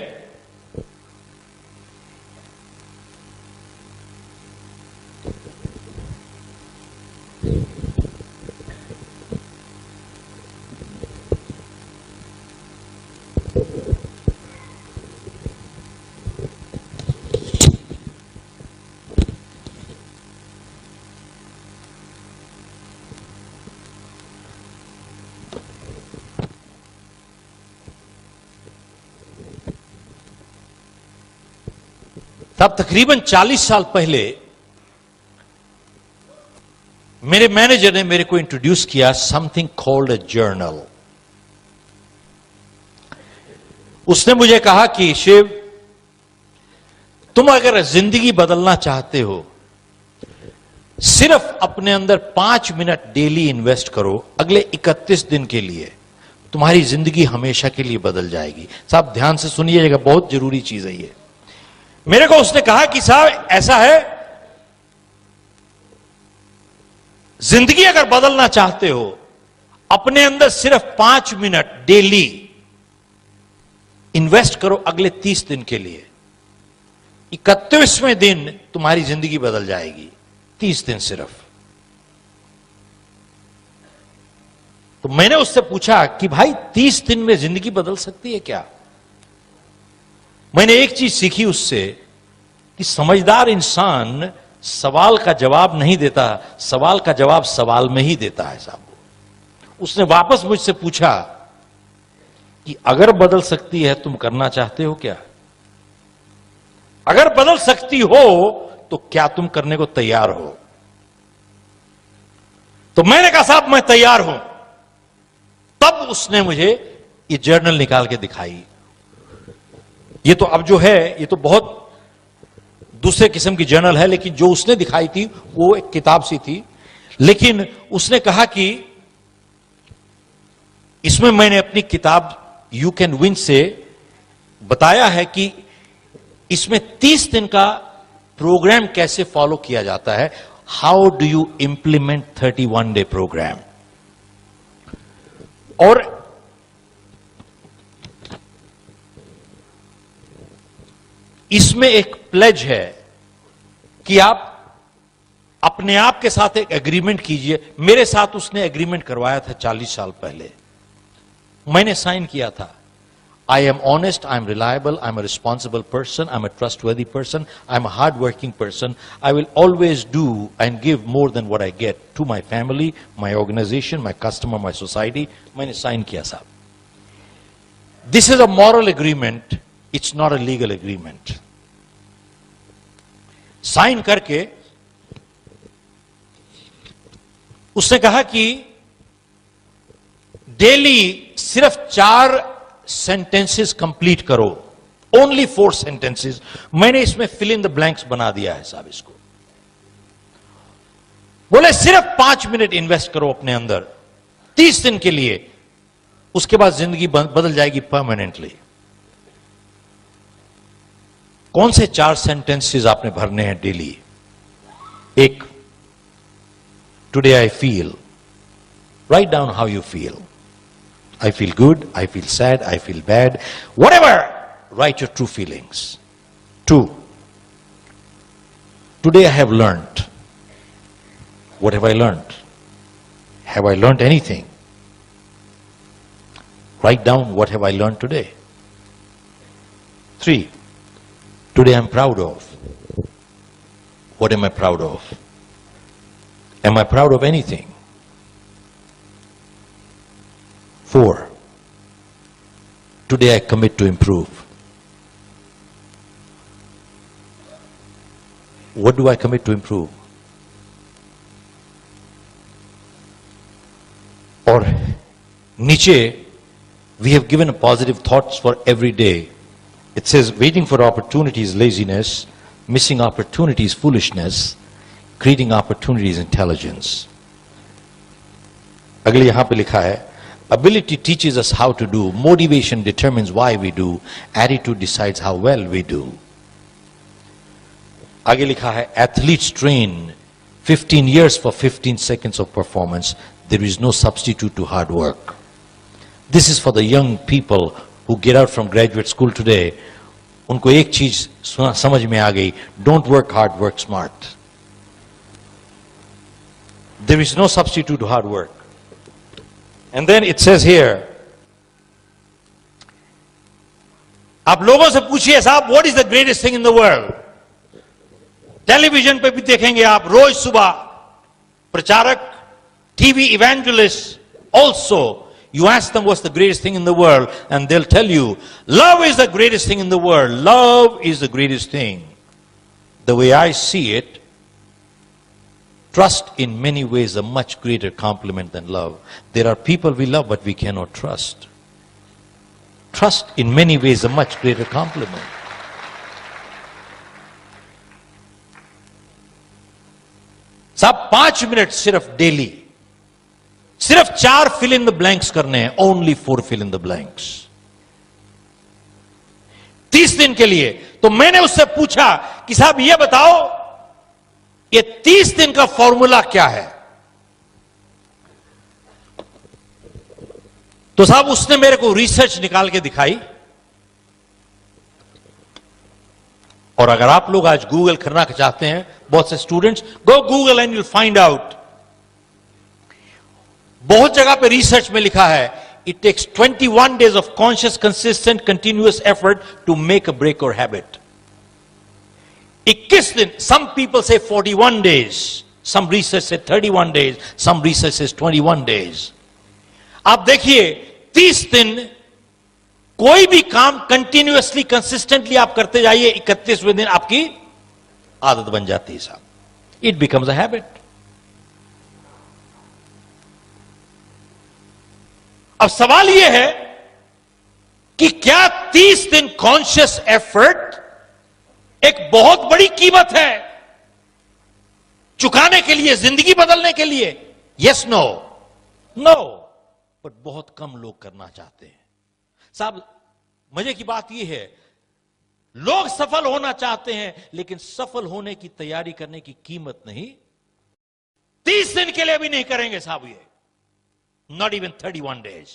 तब तकरीबन 40 साल पहले मेरे मैनेजर ने मेरे को इंट्रोड्यूस किया समथिंग कॉल्ड अ जर्नल। उसने मुझे कहा कि शिव, तुम अगर जिंदगी बदलना चाहते हो, सिर्फ अपने अंदर 5 मिनट डेली इन्वेस्ट करो अगले 31 दिन के लिए, तुम्हारी जिंदगी हमेशा के लिए बदल जाएगी। साहब ध्यान से सुनिएगा, बहुत जरूरी चीज है ये। मेरे को उसने कहा कि साहब ऐसा है, जिंदगी अगर बदलना चाहते हो, अपने अंदर सिर्फ 5 मिनट डेली इन्वेस्ट करो अगले 30 दिन के लिए। 31वें दिन तुम्हारी जिंदगी बदल जाएगी। 30 दिन सिर्फ। तो मैंने उससे पूछा कि भाई 30 दिन में जिंदगी बदल सकती है क्या? मैंने एक चीज सीखी उससे कि समझदार इंसान सवाल का जवाब नहीं देता, सवाल का जवाब सवाल में ही देता है साहब। उसने वापस मुझसे पूछा कि अगर बदल सकती है तुम करना चाहते हो क्या? अगर बदल सकती हो तो क्या तुम करने को तैयार हो? तो मैंने कहा साहब मैं तैयार हूं। तब उसने मुझे ये जर्नल निकाल के दिखाई। ये तो अब जो है ये तो बहुत दूसरे किस्म की जर्नल है, लेकिन जो उसने दिखाई थी वो एक किताब सी थी। लेकिन उसने कहा कि इसमें मैंने अपनी किताब यू कैन विन से बताया है कि इसमें 30 दिन का प्रोग्राम कैसे फॉलो किया जाता है। How do you implement 31 day programme. और इसमें एक प्लेज है कि आप अपने आप के साथ एक एग्रीमेंट कीजिए। मेरे साथ उसने एग्रीमेंट करवाया था 40 साल पहले, मैंने साइन किया था। I am honest, I am reliable, I am a responsible person, I am a trustworthy person, I am a hard-working person. I will always do and give more than what I get to my family, my organization, my customer, my society. मैंने sign किया साहब। This is a moral agreement, it's not a legal agreement. Sign करके उसने कहा कि daily सिर्फ 4 sentences complete करो, only 4 sentences. मैंने इसमें फिल इन द ब्लैंक्स बना दिया है साहब इसको। बोले सिर्फ 5 मिनट इन्वेस्ट करो अपने अंदर, 30 दिन के लिए, उसके बाद जिंदगी बदल जाएगी परमानेंटली। कौन से 4 सेंटेंसेस आपने भरने हैं डेली? एक, today I feel, write down how you feel. I feel good, I feel sad, I feel bad, whatever, write your true feelings. 2, today I have learned. What have I learned? Have I learned anything? Write down what have I learned today. 3, today I'm proud of. What am I proud of? Am I proud of anything? 4, today I commit to improve. What do I commit to improve? Or नीचे, we have given positive thoughts for every day. It says waiting for opportunities laziness, missing opportunities foolishness, creating opportunities intelligence. अगले यहां पे लिखा है, ability teaches us how to do, motivation determines why we do, attitude decides how well we do. आगे लिखा है, athletes train 15 years for 15 seconds of performance. There is no substitute to hard work. This is for the young people who get out from graduate school today. उनको एक चीज समझ में आ गई, don't work hard, work smart. There is no substitute to hard work. And then it says here, आप लोगों से पूछिए साहब, what is the greatest thing in the world? Television पे भी देखेंगे आप रोज सुबह प्रचारक, TV evangelist, also you ask them what's the greatest thing in the world and they'll tell you love is the greatest thing in the world. Love is the greatest thing. The way I see it, trust in many ways a much greater compliment than love. There are people we love but we cannot trust. Trust in many ways a much greater compliment. साहब 5 minute सिर्फ daily, सिर्फ 4 fill in the blanks करने हैं, only 4 fill in the blanks 30 दिन के लिए। तो मैंने उससे पूछा कि साहब ये बताओ, ये 30 दिन का फॉर्मूला क्या है? तो साहब उसने मेरे को रिसर्च निकाल के दिखाई। और अगर आप लोग आज गूगल करना चाहते हैं, बहुत से students, go Google and you'll find out. बहुत जगह पे रिसर्च में लिखा है, it takes 21 days of conscious, consistent, continuous effort to make a break or habit. 21 दिन, some people say 41 days, some research say 31 days, some research says 21 days. आप देखिए 30 दिन कोई भी काम कंटिन्यूअसली, कंसिस्टेंटली आप करते जाइए, 31वें दिन आपकी आदत बन जाती है साहब, इट बिकम्स अ हैबिट। अब सवाल यह है कि क्या 30 दिन कॉन्शियस एफर्ट एक बहुत बड़ी कीमत है चुकाने के लिए, जिंदगी बदलने के लिए? यस, नो, नो, बट बहुत कम लोग करना चाहते हैं साहब। मजे की बात यह है, लोग सफल होना चाहते हैं लेकिन सफल होने की तैयारी करने की कीमत नहीं, 30 दिन के लिए भी नहीं करेंगे साहब ये, नॉट इवन 31 days।